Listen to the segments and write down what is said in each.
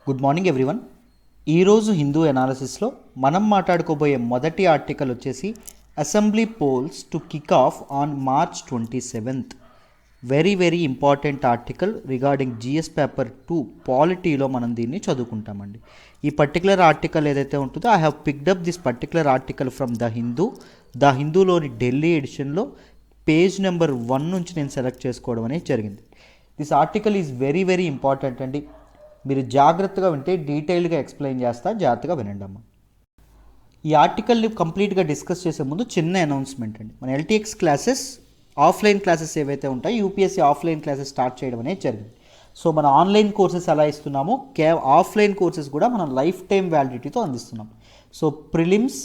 Good morning everyone. ఈరోజు హిందూ ఎనాలిసిస్లో మనం మాట్లాడుకోబోయే మొదటి ఆర్టికల్ వచ్చేసి assembly polls to kick off on March 27th. Very important article regarding GS paper 2 పాలిటీలో మనం దీన్ని చదువుకుంటామండి. ఈ పర్టికులర్ ఆర్టికల్ ఏదైతే ఉంటుందో I have picked up this particular article from the హిందూలోని ఢిల్లీ ఎడిషన్లో పేజ్ నెంబర్ 1 నుంచి నేను సెలెక్ట్ చేసుకోవడం అనేది జరిగింది. This article is very important అండి. మీరు జాగ్రత్తగా వింటే డీటెయిల్గా ఎక్స్ప్లెయిన్ చేస్తా, జాగ్రత్తగా వినండి అమ్మ. ఈ ఆర్టికల్ని కంప్లీట్గా డిస్కస్ చేసే ముందు చిన్న అనౌన్స్మెంట్ అండి. మన ఎల్టీఎక్స్ క్లాసెస్ ఆఫ్లైన్ క్లాసెస్ ఏవైతే ఉంటాయో యూపీఎస్సీ ఆఫ్లైన్ క్లాసెస్ స్టార్ట్ చేయడం అనేది జరిగింది. సో మన ఆన్లైన్ కోర్సెస్ ఎలా ఇస్తున్నామో ఆఫ్లైన్ కోర్సెస్ కూడా మనం లైఫ్ టైం వ్యాలిడిటీతో అందిస్తున్నాం. So prelims,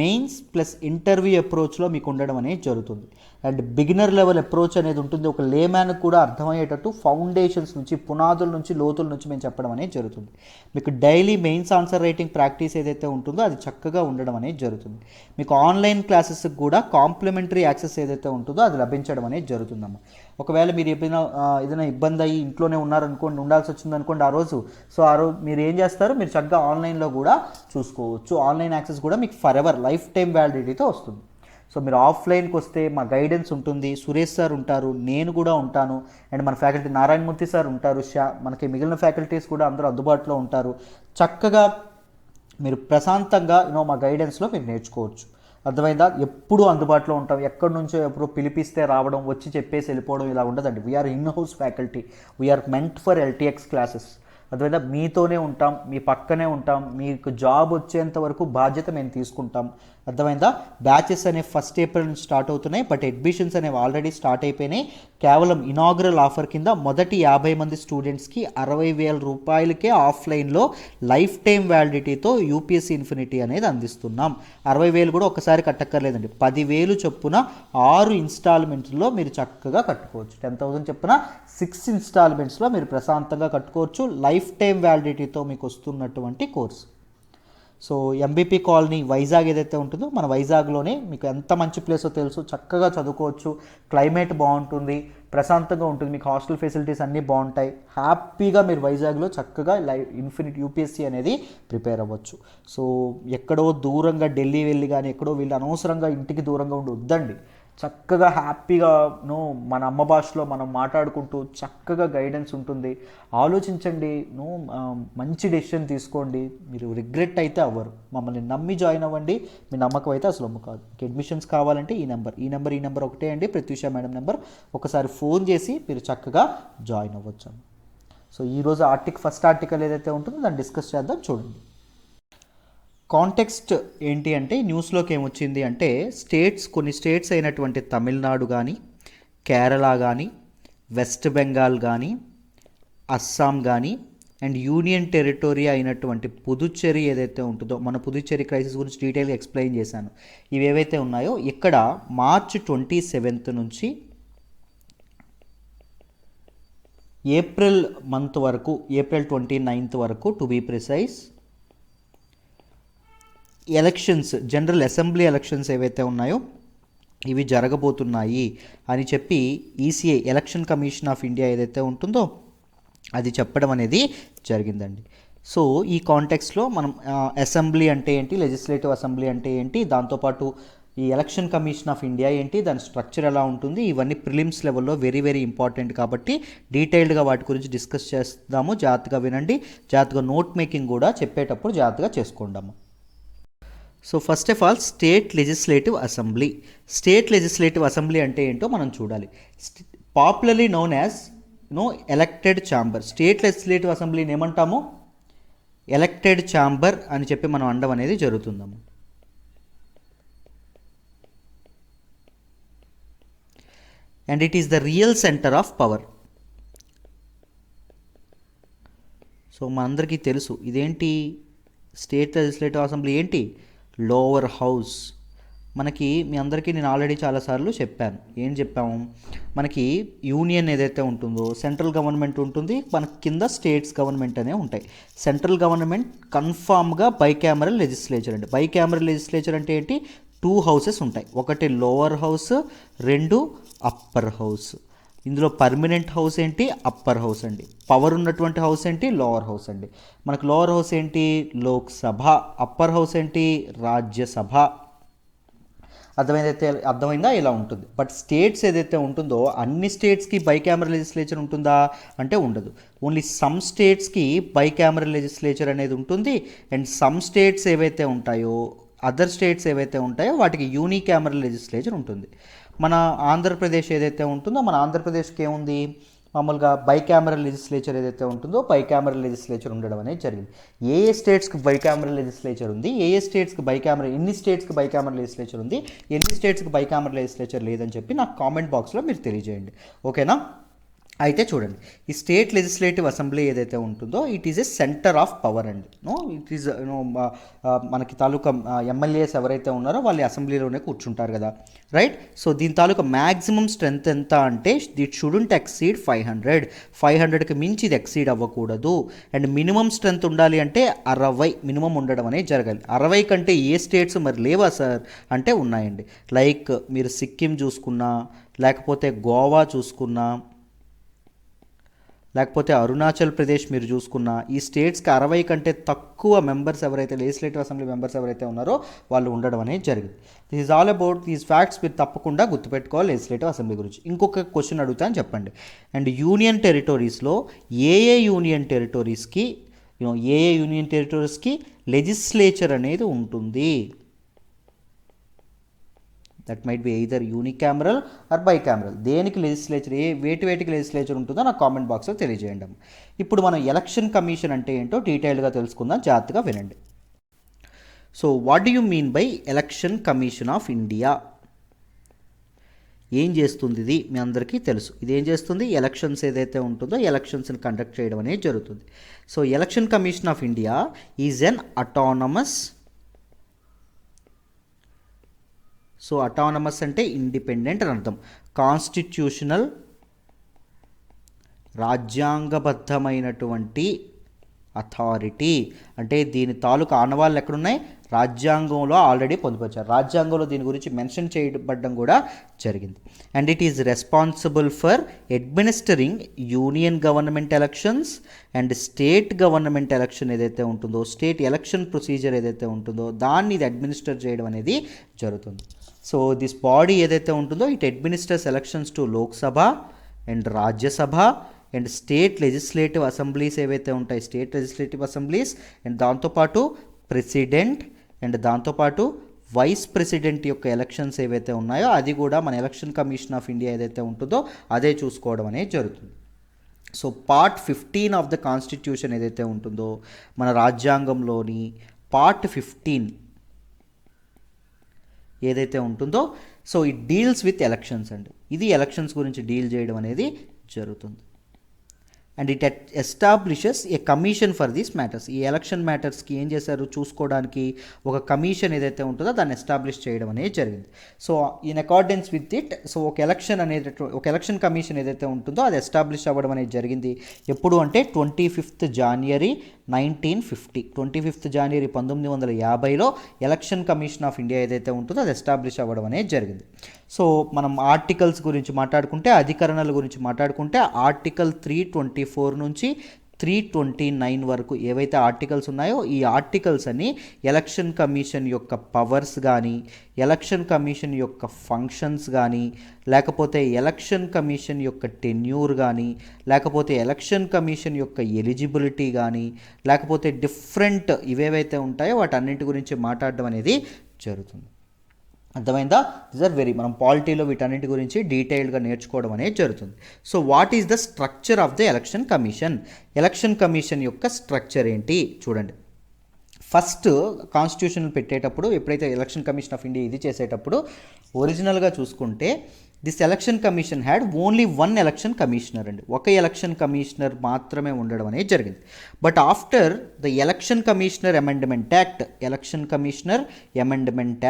mains plus interview అప్రోచ్లో మీకు ఉండడం అనేది జరుగుతుంది. అండ్ బిగినర్ లెవెల్ అప్రోచ్ అనేది ఉంటుంది. ఒక లేమ్యాన్కి కూడా అర్థమయ్యేటట్టు ఫౌండేషన్స్ నుంచి, పునాదుల నుంచి, లోతుల నుంచి మేము చెప్పడం అనేది జరుగుతుంది. మీకు daily mains answer writing practice ఏదైతే ఉంటుందో అది చక్కగా ఉండడం అనేది జరుగుతుంది. మీకు ఆన్లైన్ క్లాసెస్కి కూడా కాంప్లిమెంటరీ యాక్సెస్ ఏదైతే ఉంటుందో అది లభించడం అనేది జరుగుతుందమ్మా. ఒకవేళ మీరు ఏదైనా ఇబ్బంది అయ్యి ఇంట్లోనే ఉన్నారనుకోండి, ఉండాల్సి వచ్చిందనుకోండి ఆ రోజు మీరు ఏం చేస్తారు, మీరు చక్కగా ఆన్లైన్లో కూడా చూసుకోవచ్చు. ఆన్లైన్ యాక్సెస్ కూడా మీకు ఫర్ ఎవర్ లైఫ్ టైం వ్యాలిడిటీతో వస్తుంది. సో మీరు ఆఫ్లైన్కి వస్తే మా గైడెన్స్ ఉంటుంది, సురేష్ సార్ ఉంటారు, నేను కూడా ఉంటాను, అండ్ మన ఫ్యాకల్టీ నారాయణమూర్తి సార్ ఉంటారు, మనకి మిగిలిన ఫ్యాకల్టీస్ కూడా అందరూ అందుబాటులో ఉంటారు. చక్కగా మీరు ప్రశాంతంగా మా గైడెన్స్లో మీరు నేర్చుకోవచ్చు. అర్థమైందా? ఎప్పుడూ అందుబాటులో ఉంటాం. ఎక్కడి నుంచో ఎప్పుడు పిలిపిస్తే రావడం, వచ్చి చెప్పేసి వెళ్ళిపోవడం ఇలా ఉండదండి. We are in house faculty, we are meant for LTX classes. అర్థమైందా? మీతోనే ఉంటాం, మీ పక్కనే ఉంటాం, మీకు జాబ్ వచ్చేంత వరకు బాధ్యత మేము తీసుకుంటాం. అర్థమైందా? బ్యాచెస్ అనేవి 1st April నుంచి స్టార్ట్ అవుతున్నాయి, బట్ అడ్మిషన్స్ అనేవి ఆల్రెడీ స్టార్ట్ అయిపోయినాయి. కేవలం ఇనాగ్రల్ ఆఫర్ కింద మొదటి 50 మంది స్టూడెంట్స్కి 60,000 రూపాయలకే ఆఫ్లైన్లో లైఫ్ టైం వ్యాలిడిటీతో యూపీఎస్సీ ఇన్ఫినిటీ అనేది అందిస్తున్నాం. 60,000 కూడా ఒకసారి కట్టక్కర్లేదండి. 10,000 చొప్పున 6 ఇన్స్టాల్మెంట్స్లో మీరు చక్కగా కట్టుకోవచ్చు. 10,000 చొప్పున 6 ఇన్స్టాల్మెంట్స్లో మీరు ప్రశాంతంగా కట్టుకోవచ్చు. లైఫ్ టైం వ్యాలిడిటీతో మీకు వస్తున్నటువంటి course. So MBP colony Vizag ఏదైతే ఉంటుందో, మన వైజాగ్లోనే మీకు ఎంత మంచి ప్లేసో తెలుసు, చక్కగా చదువుకోవచ్చు. క్లైమేట్ బాగుంటుంది, ప్రశాంతంగా ఉంటుంది, మీకు హాస్టల్ ఫెసిలిటీస్ అన్నీ బాగుంటాయి. హ్యాపీగా మీరు వైజాగ్లో చక్కగా ఇన్ఫినిట్ యూపీఎస్సీ అనేది ప్రిపేర్ అవ్వచ్చు. సో ఎక్కడో దూరంగా ఢిల్లీ వెళ్ళి కానీ ఎక్కడో వీళ్ళు అనవసరంగా ఇంటికి దూరంగా ఉండి వద్దండి. చక్కగా హ్యాపీగా మన అమ్మ భాషలో మనం మాట్లాడుకుంటూ చక్కగా గైడెన్స్ ఉంటుంది. ఆలోచించండి, మంచి డెసిషన్ తీసుకోండి, మీరు రిగ్రెట్ అయితే అవ్వరు. మమ్మల్ని నమ్మి జాయిన్ అవ్వండి, మీ నమ్మకం అయితే అసలు అమ్మ కాదు. మీకు అడ్మిషన్స్ కావాలంటే ఈ నెంబర్ ఒకటే అండి, ప్రత్యూష మేడం నెంబర్. ఒకసారి ఫోన్ చేసి మీరు చక్కగా జాయిన్ అవ్వచ్చు. సో ఈరోజు ఫస్ట్ ఆర్టికల్ ఏదైతే ఉంటుందో దాన్ని డిస్కస్ చేద్దాం. చూడండి, కాంటెక్స్ట్ ఏంటి అంటే న్యూస్లోకి ఏమొచ్చింది అంటే కొన్ని స్టేట్స్ అయినటువంటి తమిళనాడు కానీ, కేరళ కానీ, వెస్ట్ బెంగాల్ కానీ, అస్సాం కానీ, అండ్ యూనియన్ టెరిటరీ అయినటువంటి పుదుచ్చేరి ఏదైతే ఉంటుందో, మన పుదుచ్చేరి క్రైసిస్ గురించి డీటెయిల్గా ఎక్స్ప్లెయిన్ చేశాను. ఇవి ఏవైతే ఉన్నాయో ఇక్కడ మార్చ్ 27th నుంచి ఏప్రిల్ మంత్ వరకు, ఏప్రిల్ 29th వరకు to be precise, elections, general assembly elections ఏవైతే ఉన్నాయో ఇవి జరగబోతున్నాయి అని చెప్పి ECI, election commission of India ఏదైతే ఉంటుందో అది చెప్పడం అనేది జరిగిందండి. సో ఈ కాంటెక్స్లో మనం అసెంబ్లీ అంటే ఏంటి, లెజిస్లేటివ్ అసెంబ్లీ అంటే ఏంటి, దాంతోపాటు ఈ ఎలక్షన్ కమిషన్ ఆఫ్ ఇండియా ఏంటి, దాని స్ట్రక్చర్ ఎలా ఉంటుంది, ఇవన్నీ ప్రిలిమ్స్ లెవెల్లో వెరీ ఇంపార్టెంట్ కాబట్టి డీటెయిల్డ్గా వాటి గురించి డిస్కస్ చేస్తాము. జాగ్రత్తగా వినండి, జాగ్రత్తగా నోట్ మేకింగ్ కూడా చెప్పేటప్పుడు జాగ్రత్తగా చేసుకోండి. So first of all state legislative assembly. State legislative assembly అంటే ఏంటో మనం చూడాలి. Popularly known as elected chamber. State legislative అసెంబ్లీని ఏమంటాము? ఎలక్టెడ్ ఛాంబర్ అని చెప్పి మనం అనడం అనేది జరుగుతుందము. And it is the real centre of power. So మనందరికీ తెలుసు ఇదేంటి, స్టేట్ లెజిస్లేటివ్ అసెంబ్లీ ఏంటి, లోవర్ హౌస్. మనకి మీ అందరికీ నేను ఆల్రెడీ చాలాసార్లు చెప్పాను. ఏం చెప్పాము, మనకి యూనియన్ ఏదైతే ఉంటుందో సెంట్రల్ గవర్నమెంట్ ఉంటుంది, మనకి కింద స్టేట్స్ గవర్నమెంట్ అనేవి ఉంటాయి. సెంట్రల్ గవర్నమెంట్ కన్ఫామ్గా బైకామరల్ లెజిస్లేచర్ అండి. బైకామరల్ లెజిస్లేచర్ అంటే ఏంటి, 2 హౌసెస్ ఉంటాయి. ఒకటి లోవర్ హౌస్, 2 అప్పర్ హౌస్. ఇందులో పర్మనెంట్ హౌస్ ఏంటి, అప్పర్ హౌస్ అండి. పవర్ ఉన్నటువంటి హౌస్ ఏంటి, లోవర్ హౌస్ అండి. మనకు లోవర్ హౌస్ ఏంటి, లోక్సభ. అప్పర్ హౌస్ ఏంటి, రాజ్యసభ. అర్థమైందా, ఇలా ఉంటుంది. బట్ స్టేట్స్ ఏదైతే ఉంటుందో అన్ని స్టేట్స్కి బైకామరల్ లెజిస్లేచర్ ఉంటుందా అంటే ఉండదు. ఓన్లీ సమ్ స్టేట్స్కి బైకామరల్ లెజిస్లేచర్ అనేది ఉంటుంది. అండ్ సమ్ స్టేట్స్ ఏవైతే ఉంటాయో, అదర్ స్టేట్స్ ఏవైతే ఉంటాయో వాటికి యూనికామరల్ లెజిస్లేచర్ ఉంటుంది. మన ఆంధ్రప్రదేశ్ ఏదైతే ఉంటుందో, మన ఆంధ్రప్రదేశ్కి ఏముంది, మామూలుగా బైకామరల్ లెజిస్లేచర్ ఏదైతే ఉంటుందో బైకామరల్ లెజిస్లేచర్ ఉండడం అనేది జరిగింది. ఏ స్టేట్స్కి బైకామరల్ లెజిస్లేచర్ ఉంది, ఏ స్టేట్స్కి ఎన్ని స్టేట్స్కి బైకామరల్ లెజిస్లేచర్ ఉంది, ఎన్ని స్టేట్స్కి బైకామరల్ లెజిస్లేచర్ లేదని చెప్పి నాకు కామెంట్ బాక్స్లో మీరు తెలియజేయండి. ఓకేనా? అయితే చూడండి, ఈ స్టేట్ లెజిస్లేటివ్ అసెంబ్లీ ఏదైతే ఉంటుందో it is a centre of power అండి. ఇట్ ఈజ్ మనకి తాలూకా ఎమ్మెల్యేస్ ఎవరైతే ఉన్నారో వాళ్ళు అసెంబ్లీలోనే కూర్చుంటారు కదా, రైట్? సో దీని తాలూకా మ్యాక్సిమం స్ట్రెంత్ ఎంత అంటే ఇట్ షుడెంట్ ఎక్సీడ్ 500కి మించి ఇది ఎక్సీడ్ అవ్వకూడదు. అండ్ మినిమం స్ట్రెంత్ ఉండాలి అంటే 60 మినిమం ఉండడం అనేది జరగాలి. 60 కంటే ఏ స్టేట్స్ మరి లేవా సార్ అంటే ఉన్నాయండి. లైక్ మీరు సిక్కిం చూసుకున్నా, లేకపోతే గోవా చూసుకున్నా, లేకపోతే అరుణాచల్ ప్రదేశ్ మీరు చూసుకున్న, ఈ స్టేట్స్కి 60 కంటే తక్కువ మెంబర్స్ ఎవరైతే లెజిస్లేటివ్ అసెంబ్లీ మెంబర్స్ ఎవరైతే ఉన్నారో వాళ్ళు ఉండడం అనేది జరిగింది. This is all about these facts. మీరు తప్పకుండా గుర్తుపెట్టుకోవాలి లెజిస్లేటివ్ అసెంబ్లీ గురించి. ఇంకొక క్వశ్చన్ అడుగుతాను, చెప్పండి. అండ్ యూనియన్ టెరిటరీస్లో ఏ యూనియన్ టెరిటరీస్కి లెజిస్లేచర్ అనేది ఉంటుంది? That might be either unicameral or bicameral. దేనికి లెజిస్లేచర్, వేటికి లెజిస్లేచర్ ఉంటుందో నాకు కామెంట్ బాక్స్లో తెలియజేయండి. ఇప్పుడు మనం ఎలక్షన్ కమిషన్ అంటే ఏంటో డీటెయిల్గా తెలుసుకుందాం, జాగ్రత్తగా వినండి. So what do you mean by election commission of India? ఏం చేస్తుంది ఇది మీ అందరికీ తెలుసు. ఇది ఏం చేస్తుంది, ఎలక్షన్స్ ఏదైతే ఉంటుందో ఎలక్షన్స్ని కండక్ట్ చేయడం అనేది జరుగుతుంది. So election commission of India is an autonomous. So autonomous అంటే ఇండిపెండెంట్ అని అర్థం. కాన్స్టిట్యూషనల్, రాజ్యాంగబద్ధమైనటువంటి అథారిటీ. అంటే దీని తాలూకు ఆనవాళ్ళు ఎక్కడున్నాయి, రాజ్యాంగంలో ఆల్రెడీ పొందుపరిచారు. రాజ్యాంగంలో దీని గురించి మెన్షన్ చేయబడడం కూడా జరిగింది. And it is responsible for administering union government elections and state government election ఏదైతే ఉంటుందో, స్టేట్ ఎలక్షన్ ప్రొసీజర్ ఏదైతే ఉంటుందో దాన్ని ఇది అడ్మినిస్టర్ చేయడం అనేది జరుగుతుంది. సో దిస్ బాడీ ఏదైతే ఉంటుందో it administers elections to Lok Sabha and Rajya Sabha and state legislative assemblies ఏవైతే ఉంటాయి, స్టేట్ లెజిస్లేటివ్ అసెంబ్లీస్, అండ్ దాంతోపాటు ప్రెసిడెంట్ అండ్ దాంతోపాటు వైస్ ప్రెసిడెంట్ యొక్క ఎలక్షన్స్ ఏవైతే ఉన్నాయో అది కూడా మన ఎలక్షన్ కమిషన్ ఆఫ్ ఇండియా ఏదైతే ఉంటుందో అదే చూసుకోవడం అనేది జరుగుతుంది. So part 15 of the constitution ఏదైతే ఉంటుందో మన రాజ్యాంగంలోని పార్ట్ 15 ఏదైతే ఉంటుందో, so it deals with elections అండి. ఇది ఎలక్షన్స్ గురించి డీల్ చేయడం అనేది జరుగుతుంది. And it establishes A commission for these matters. ఈ ఎలక్షన్ మ్యాటర్స్కి ఏం చేశారు చూసుకోవడానికి ఒక కమిషన్ ఏదైతే ఉంటుందో దాన్ని ఎస్టాబ్లిష్ చేయడం అనేది జరిగింది. So in accordance with it, so ఒక ఎలక్షన్ కమిషన్ ఏదైతే ఉంటుందో అది ఎస్టాబ్లిష్ అవ్వడం అనేది జరిగింది. ఎప్పుడు అంటే 25th January 1950, 25th January 1950లో ఎలక్షన్ కమిషన్ ఆఫ్ ఇండియా ఏదైతే ఉంటుందో అది ఎస్టాబ్లిష్ అవ్వడం అనేది జరిగింది. సో మనం ఆర్టికల్స్ గురించి మాట్లాడుకుంటే, అధికరణల గురించి మాట్లాడుకుంటే ఆర్టికల్ 324 నుంచి 329 వరకు ఏవైతే ఆర్టికల్స్ ఉన్నాయో ఈ ఆర్టికల్స్ అన్ని ఎలక్షన్ కమిషన్ యొక్క పవర్స్ కానీ, ఎలక్షన్ కమిషన్ యొక్క ఫంక్షన్స్ కానీ, లేకపోతే ఎలక్షన్ కమిషన్ యొక్క టెన్యూర్ కానీ, లేకపోతే ఎలక్షన్ కమిషన్ యొక్క ఎలిజిబిలిటీ కానీ, లేకపోతే డిఫరెంట్ ఇవేవైతే ఉంటాయో వాటన్నింటి గురించి మాట్లాడడం అనేది జరుగుతుంది. అర్థమైందా? మనం పాలిటీలో వీటన్నిటి గురించి డీటెయిల్డ్గా నేర్చుకోవడం అనేది జరుగుతుంది. So what is the structure of the election commission? Election commission యొక్క స్ట్రక్చర్ ఏంటి చూడండి. ఫస్ట్ కాన్స్టిట్యూషన్ పెట్టేటప్పుడు, ఎప్పుడైతే ఎలక్షన్ కమిషన్ ఆఫ్ ఇండియా ఇది చేసేటప్పుడు ఒరిజినల్గా చూసుకుంటే this election commission had only 1 election commissioner అండి. ఒక ఎలక్షన్ కమిషనర్ మాత్రమే ఉండడం అనేది జరిగింది. But after the election commissioner amendment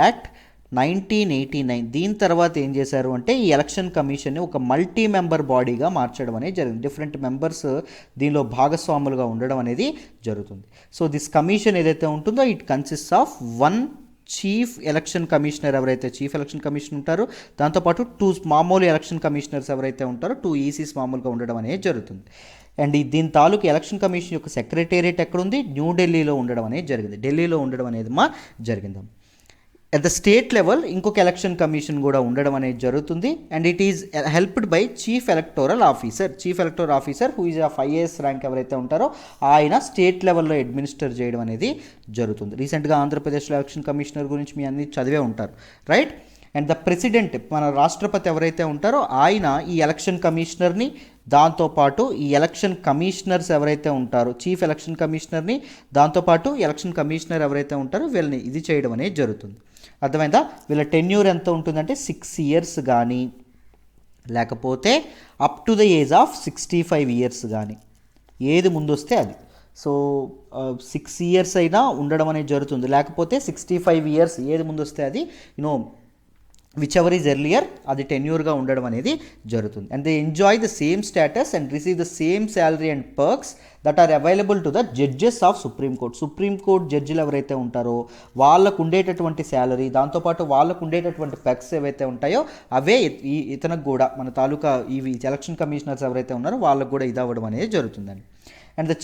act 1989 దీని తర్వాత ఏం చేశారు అంటే ఈ ఎలక్షన్ కమిషన్ని ఒక మల్టీ మెంబర్ బాడీగా మార్చడం అనేది జరిగింది. డిఫరెంట్ మెంబర్స్ దీనిలో భాగస్వాములుగా ఉండడం అనేది జరుగుతుంది. సో దిస్ కమిషన్ ఏదైతే ఉంటుందో it consist of 1 chief election commissioner ఎవరైతే చీఫ్ ఎలక్షన్ కమిషనర్ ఉంటారో, దాంతోపాటు 2 మామూలు ఎలక్షన్ కమిషనర్స్ ఎవరైతే ఉంటారో 2 ఈసీస్ మామూలుగా ఉండడం అనేది జరుగుతుంది. అండ్ దీని తాలూకు ఎలక్షన్ కమిషన్ యొక్క సెక్రటేరియట్ ఎక్కడుంది? న్యూఢిల్లీలో ఉండడం అనేది జరిగింది. ఢిల్లీలో ఉండడం అనేది జరిగింది. అట్ ద స్టేట్ లెవెల్ ఇంకొక ఎలక్షన్ కమిషన్ కూడా ఉండడం అనేది జరుగుతుంది. And it is helped by chief electoral officer who is of IAS rank ఎవరైతే ఉంటారో ఆయన స్టేట్ లెవెల్లో అడ్మినిస్టర్ చేయడం అనేది జరుగుతుంది. రీసెంట్గా ఆంధ్రప్రదేశ్లో ఎలక్షన్ కమిషనర్ గురించి మీ అన్ని చదివే ఉంటారు, రైట్? అండ్ ద ప్రెసిడెంట్, మన రాష్ట్రపతి ఎవరైతే ఉంటారో ఆయన ఈ ఎలక్షన్ కమిషనర్ని, దాంతోపాటు ఈ ఎలక్షన్ కమిషనర్స్ ఎవరైతే ఉంటారో చీఫ్ ఎలక్షన్ కమిషనర్ని, దాంతోపాటు ఎలక్షన్ కమిషనర్ ఎవరైతే ఉంటారో వీళ్ళని ఇది చేయడం అనేది జరుగుతుంది. అర్థమైందా? వీళ్ళ టెన్యూర్ ఎంత ఉంటుందంటే 6 ఇయర్స్ కానీ లేకపోతే up to the age of 65 years కానీ, ఏది ముందు వస్తే అది. సో 6 ఇయర్స్ అయినా ఉండడం అనేది జరుగుతుంది, లేకపోతే 65 ఇయర్స్ ఏది ముందు వస్తే అది విచ్ ఎవర్ ఈజ్ ఎర్లియర్ అది టెన్యూర్గా ఉండడం అనేది జరుగుతుంది. And they enjoy the same status and receive the same salary and perks that are available to the judges of supreme court జడ్జిలు ఎవరైతే ఉంటారో వాళ్ళకు ఉండేటటువంటి శాలరీ, దాంతోపాటు వాళ్ళకు ఉండేటటువంటి పర్క్స్ ఏవైతే ఉంటాయో అవే ఇతనికి కూడా, మన తాలూకా ఇవి ఎలక్షన్ కమిషనర్స్ ఎవరైతే ఉన్నారో వాళ్ళకు కూడా ఇది అవ్వడం అనేది జరుగుతుందండి. And the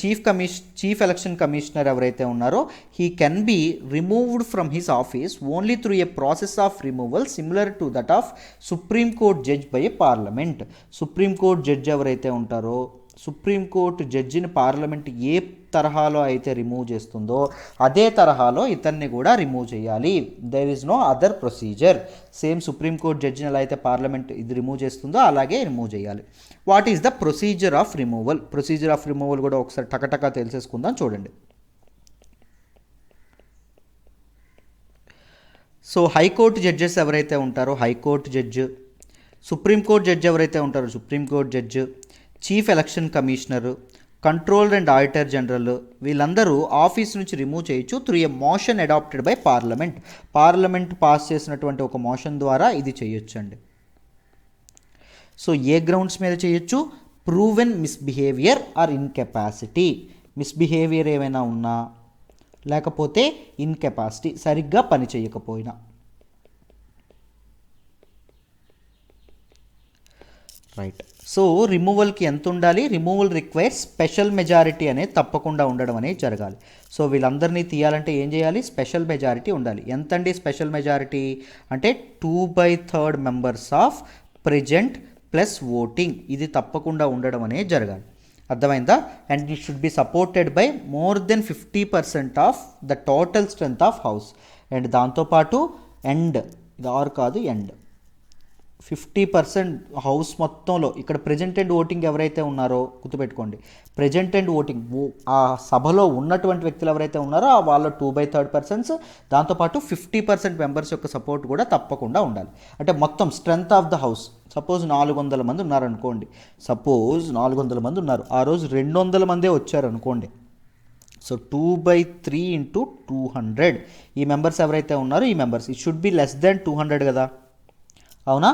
chief election commissioner ఎవరైతే ఉన్నారో he can be removed from his office only through a process of removal similar to that of Supreme Court judge by a parliament. Supreme Court judge ఎవరైతే ఉంటారో సుప్రీంకోర్టు జడ్జిని పార్లమెంట్ ఏ తరహాలో అయితే remove చేస్తుందో అదే తరహాలో ఇతన్ని కూడా రిమూవ్ చేయాలి. There is no other procedure. Same supreme court జడ్జిని ఎలా అయితే పార్లమెంట్ ఇది రిమూవ్ చేస్తుందో అలాగే రిమూవ్ చేయాలి. What is the procedure of removal? Procedure of removal కూడా ఒకసారి టకటకా తెలిసేసుకుందాం, చూడండి. సో హైకోర్టు జడ్జెస్ ఎవరైతే ఉంటారో హైకోర్టు జడ్జి, సుప్రీంకోర్టు జడ్జి ఎవరైతే ఉంటారో Supreme Court judge, chief election commissioner, controller and auditor general వీళ్ళందరూ ఆఫీస్ నుంచి రిమూవ్ చేయొచ్చు through a motion adopted by parliament pass చేసినటువంటి ఒక మోషన్ ద్వారా ఇది చేయొచ్చు అండి. సో ఏ గ్రౌండ్స్ మీద చేయొచ్చు? Proven misbehaviour or incapacity. Misbehaviour ఏమైనా ఉన్నా లేకపోతే ఇన్కెపాసిటీ, సరిగ్గా పని చేయకపోయినా. రైట్. సో రిమూవల్కి ఎంత ఉండాలి? రిమూవల్ రిక్వైర్స్ స్పెషల్ మెజారిటీ అనేది తప్పకుండా ఉండడం అనేది జరగాలి. సో వీళ్ళందరినీ తీయాలంటే ఏం చేయాలి? స్పెషల్ మెజారిటీ ఉండాలి. ఎంతండి స్పెషల్ మెజారిటీ అంటే 2/3 members of present plus voting, ఇది తప్పకుండా ఉండడం అనేది జరగాలి. అర్థమైందా? And it should be supported by more than 50% of the total strength of house. And దాంతోపాటు ఎండ్, ఇది ఆర్ కాదు ఎండ్, 50% హౌస్ మొత్తంలో, ఇక్కడ ప్రెజెంట్ అండ్ ఓటింగ్ ఎవరైతే ఉన్నారో గుర్తుపెట్టుకోండి, ప్రెజెంట్ అండ్ ఓటింగ్ ఆ సభలో ఉన్నటువంటి వ్యక్తులు ఎవరైతే ఉన్నారో వాళ్ళ 2/3%, దాంతోపాటు 50% మెంబర్స్ యొక్క సపోర్ట్ కూడా తప్పకుండా ఉండాలి. అంటే మొత్తం strength of the house, suppose 400 మంది ఉన్నారనుకోండి, సపోజ్ 400 మంది ఉన్నారు, ఆ రోజు 200 మందే వచ్చారనుకోండి. సో 2/3 × 200 ఈ మెంబర్స్ ఎవరైతే ఉన్నారో ఈ members, it should be less than 200 కదా, అవునా?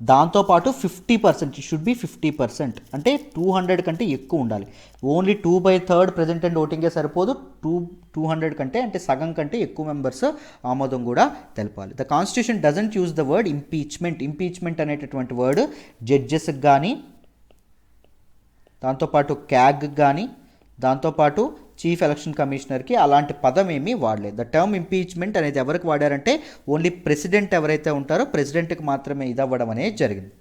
దాంతోపాటు 50%, ఇట్ షుడ్ బి 50%, అంటే 200 కంటే ఎక్కువ ఉండాలి. ఓన్లీ 2/3 ప్రెజెంట్ అండ్ ఓటింగే సరిపోదు, 200 కంటే అంటే సగం కంటే ఎక్కువ మెంబర్స్ ఆమోదం కూడా తెలపాలి. The constitution doesn't use the word impeachment అనేటటువంటి వర్డ్ జడ్జెస్కి కానీ, దాంతోపాటు క్యాగ్ కానీ, దాంతోపాటు చీఫ్ ఎలక్షన్ కమిషనర్కి అలాంటి పదం ఏమీ వాడలేదు. ద టర్మ్ ఇంపీచ్మెంట్ అనేది ఎవరికి వాడారంటే ఓన్లీ ప్రెసిడెంట్ ఎవరైతే ఉంటారో ప్రెసిడెంట్కి మాత్రమే ఇది అవ్వడం అనేది జరిగింది.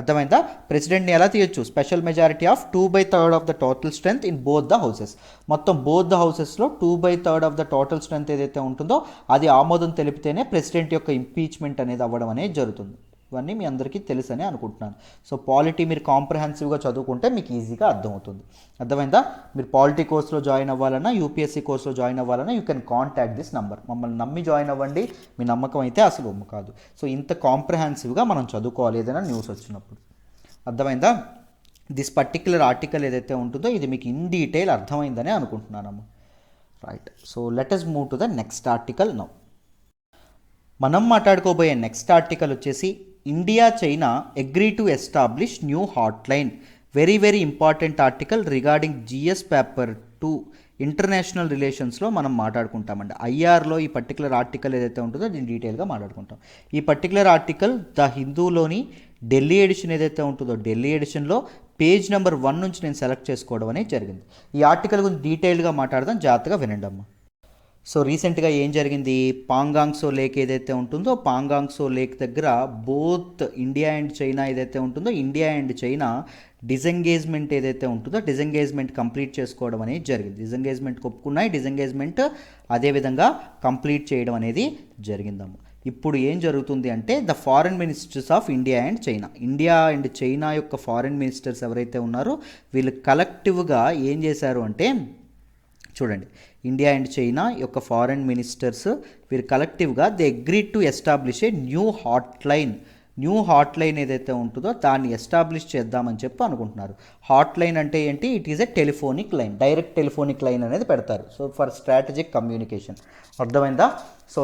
అర్థమైందా? ప్రెసిడెంట్ని ఎలా తీయొచ్చు? Special majority of 2/3 of the total strength in both the houses. మొత్తం బోత్ ద హౌసెస్లో 2/3 ఆఫ్ ద టోటల్ స్ట్రెంత్ ఏదైతే ఉంటుందో అది ఆమోదం తెలిపితేనే ప్రెసిడెంట్ యొక్క ఇంపీచ్మెంట్ అనేది అవ్వడం అనేది జరుగుతుంది. ఇవన్నీ మీ అందరికీ తెలుసని అనుకుంటున్నాను. సో పాలిటీ మీరు కాంప్రహెన్సివ్గా చదువుకుంటే మీకు ఈజీగా అర్థమవుతుంది. అర్థమైందా? మీరు పాలిటీ కోర్స్లో జాయిన్ అవ్వాలన్నా, యూపీఎస్సీ కోర్స్లో జాయిన్ అవ్వాలన్నా you can contact this number. మమ్మల్ని నమ్మి జాయిన్ అవ్వండి, మీ నమ్మకం అయితే అసలు ఒమ్ము కాదు. సో ఇంత కాంప్రహెన్సివ్గా మనం చదువుకోవాలి ఏదైనా న్యూస్ వచ్చినప్పుడు. అర్థమైందా? దిస్ పర్టిక్యులర్ ఆర్టికల్ ఏదైతే ఉంటుందో ఇది మీకు ఇన్ డీటెయిల్ అర్థమైందని అనుకుంటున్నానమ్మా. Right. So let us move to the next article now. మనం మాట్లాడుకోబోయే నెక్స్ట్ ఆర్టికల్ వచ్చేసి India China agree to establish new hotline. Very important article regarding GS paper two international రిలేషన్స్లో మనం మాట్లాడుకుంటామండి. ఐఆర్లో ఈ పర్టికులర్ ఆర్టికల్ ఏదైతే ఉంటుందో దీన్ని డీటెయిల్గా మాట్లాడుకుంటాం. ఈ పర్టికులర్ ఆర్టికల్ ద హిందూలోని ఢిల్లీ ఎడిషన్ ఏదైతే ఉంటుందో ఢిల్లీ ఎడిషన్లో పేజ్ నెంబర్ 1 నుంచి నేను సెలెక్ట్ చేసుకోవడం అనేది జరిగింది. ఈ ఆర్టికల్ గురించి డీటెయిల్గా మాట్లాడదాం, జాగ్రత్తగా వినండి అమ్మ. సో రీసెంట్గా ఏం జరిగింది, పాంగాంగ్సో లేక్ ఏదైతే ఉంటుందో పాంగాంగ్సో లేక్ దగ్గర బోత్ ఇండియా అండ్ చైనా ఏదైతే ఉంటుందో ఇండియా అండ్ చైనా డిసెంగేజ్మెంట్ ఏదైతే ఉంటుందో డిసెంగేజ్మెంట్ కంప్లీట్ చేసుకోవడం అనేది జరిగింది. డిసెంగేజ్మెంట్ ఒప్పుకున్నాయి, డిసెంగేజ్మెంట్ అదేవిధంగా కంప్లీట్ చేయడం అనేది జరిగిందమ్మ. ఇప్పుడు ఏం జరుగుతుంది అంటే the foreign ministers of India and China, India and China యొక్క ఫారెన్ మినిస్టర్స్ ఎవరైతే ఉన్నారో వీళ్ళు కలెక్టివ్గా ఏం చేశారు అంటే చూడండి, ఇండియా అండ్ చైనా యొక్క ఫారెన్ మినిస్టర్స్ వీరు కలెక్టివ్గా they agreed to establish a new hotline ఏదైతే ఉంటుందో దాన్ని ఎస్టాబ్లిష్ చేద్దామని చెప్పి అనుకుంటున్నారు. హాట్ లైన్ అంటే ఏంటి, it is a telephonic line, direct telephonic line అనేది పెడతారు. సో ఫర్ స్ట్రాటజిక్ కమ్యూనికేషన్, అర్థమైందా? సో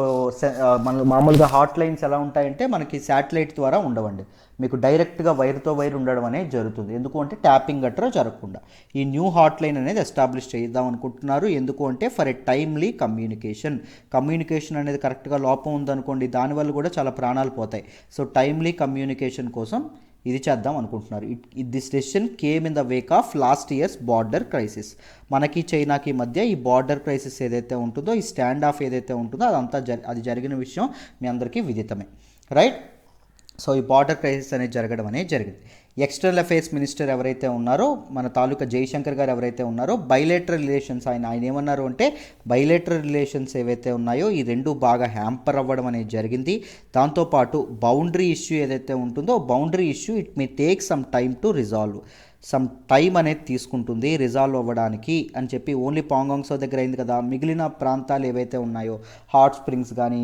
మన మామూలుగా హాట్ లైన్స్ ఎలా ఉంటాయంటే మనకి శాటిలైట్ ద్వారా ఉండవండి, మీకు డైరెక్ట్గా వైర్తో వైర్ ఉండడం అనేది జరుగుతుంది. ఎందుకు అంటే ట్యాపింగ్ గట్రా జరగకుండా ఈ న్యూ హాట్ లైన్ అనేది ఎస్టాబ్లిష్ చేద్దాం అనుకుంటున్నారు. ఎందుకు అంటే ఫర్ ఎ టైమ్లీ కమ్యూనికేషన్ అనేది కరెక్ట్గా లోపం ఉందనుకోండి, దానివల్ల కూడా చాలా ప్రాణాలు పోతాయి. సో టైమ్లీ కమ్యూనికేషన్ కోసం ఇది చేద్దాం అనుకుంటున్నారు. This decision came in the Wake of last years border crisis, మనకి చైనాకి మధ్య ఈ బార్డర్ క్రైసిస్ ఏదైతే ఉంటుందో ఈ స్టాండ్ ఆఫ్ ఏదైతే ఉంటుందో అదంతా అది జరిగిన విషయం మీ అందరికీ విదితమే, రైట్? సో ఈ బార్డర్ క్రైసిస్ అనేది జరగడం అనేది జరిగింది. ఎక్స్టర్నల్ అఫైర్స్ మినిస్టర్ ఎవరైతే ఉన్నారో మన తాలూకా జైశంకర్ గారు ఎవరైతే ఉన్నారో బైలేటరల్ రిలేషన్స్ ఆయన ఏమన్నారు అంటే బైలేటరల్ రిలేషన్స్ ఏవైతే ఉన్నాయో ఈ రెండు బాగా హ్యాంపర్ అవ్వడం అనేది జరిగింది. దాంతోపాటు బౌండరీ ఇష్యూ ఏదైతే ఉంటుందో boundary issue it may take some time to resolve, some time అనేది తీసుకుంటుంది రిజాల్వ్ అవ్వడానికి అని చెప్పి ఓన్లీ పాంగాంగ్సో దగ్గర అయింది కదా, మిగిలిన ప్రాంతాలు ఏవైతే ఉన్నాయో హాట్ స్ప్రింగ్స్ కానీ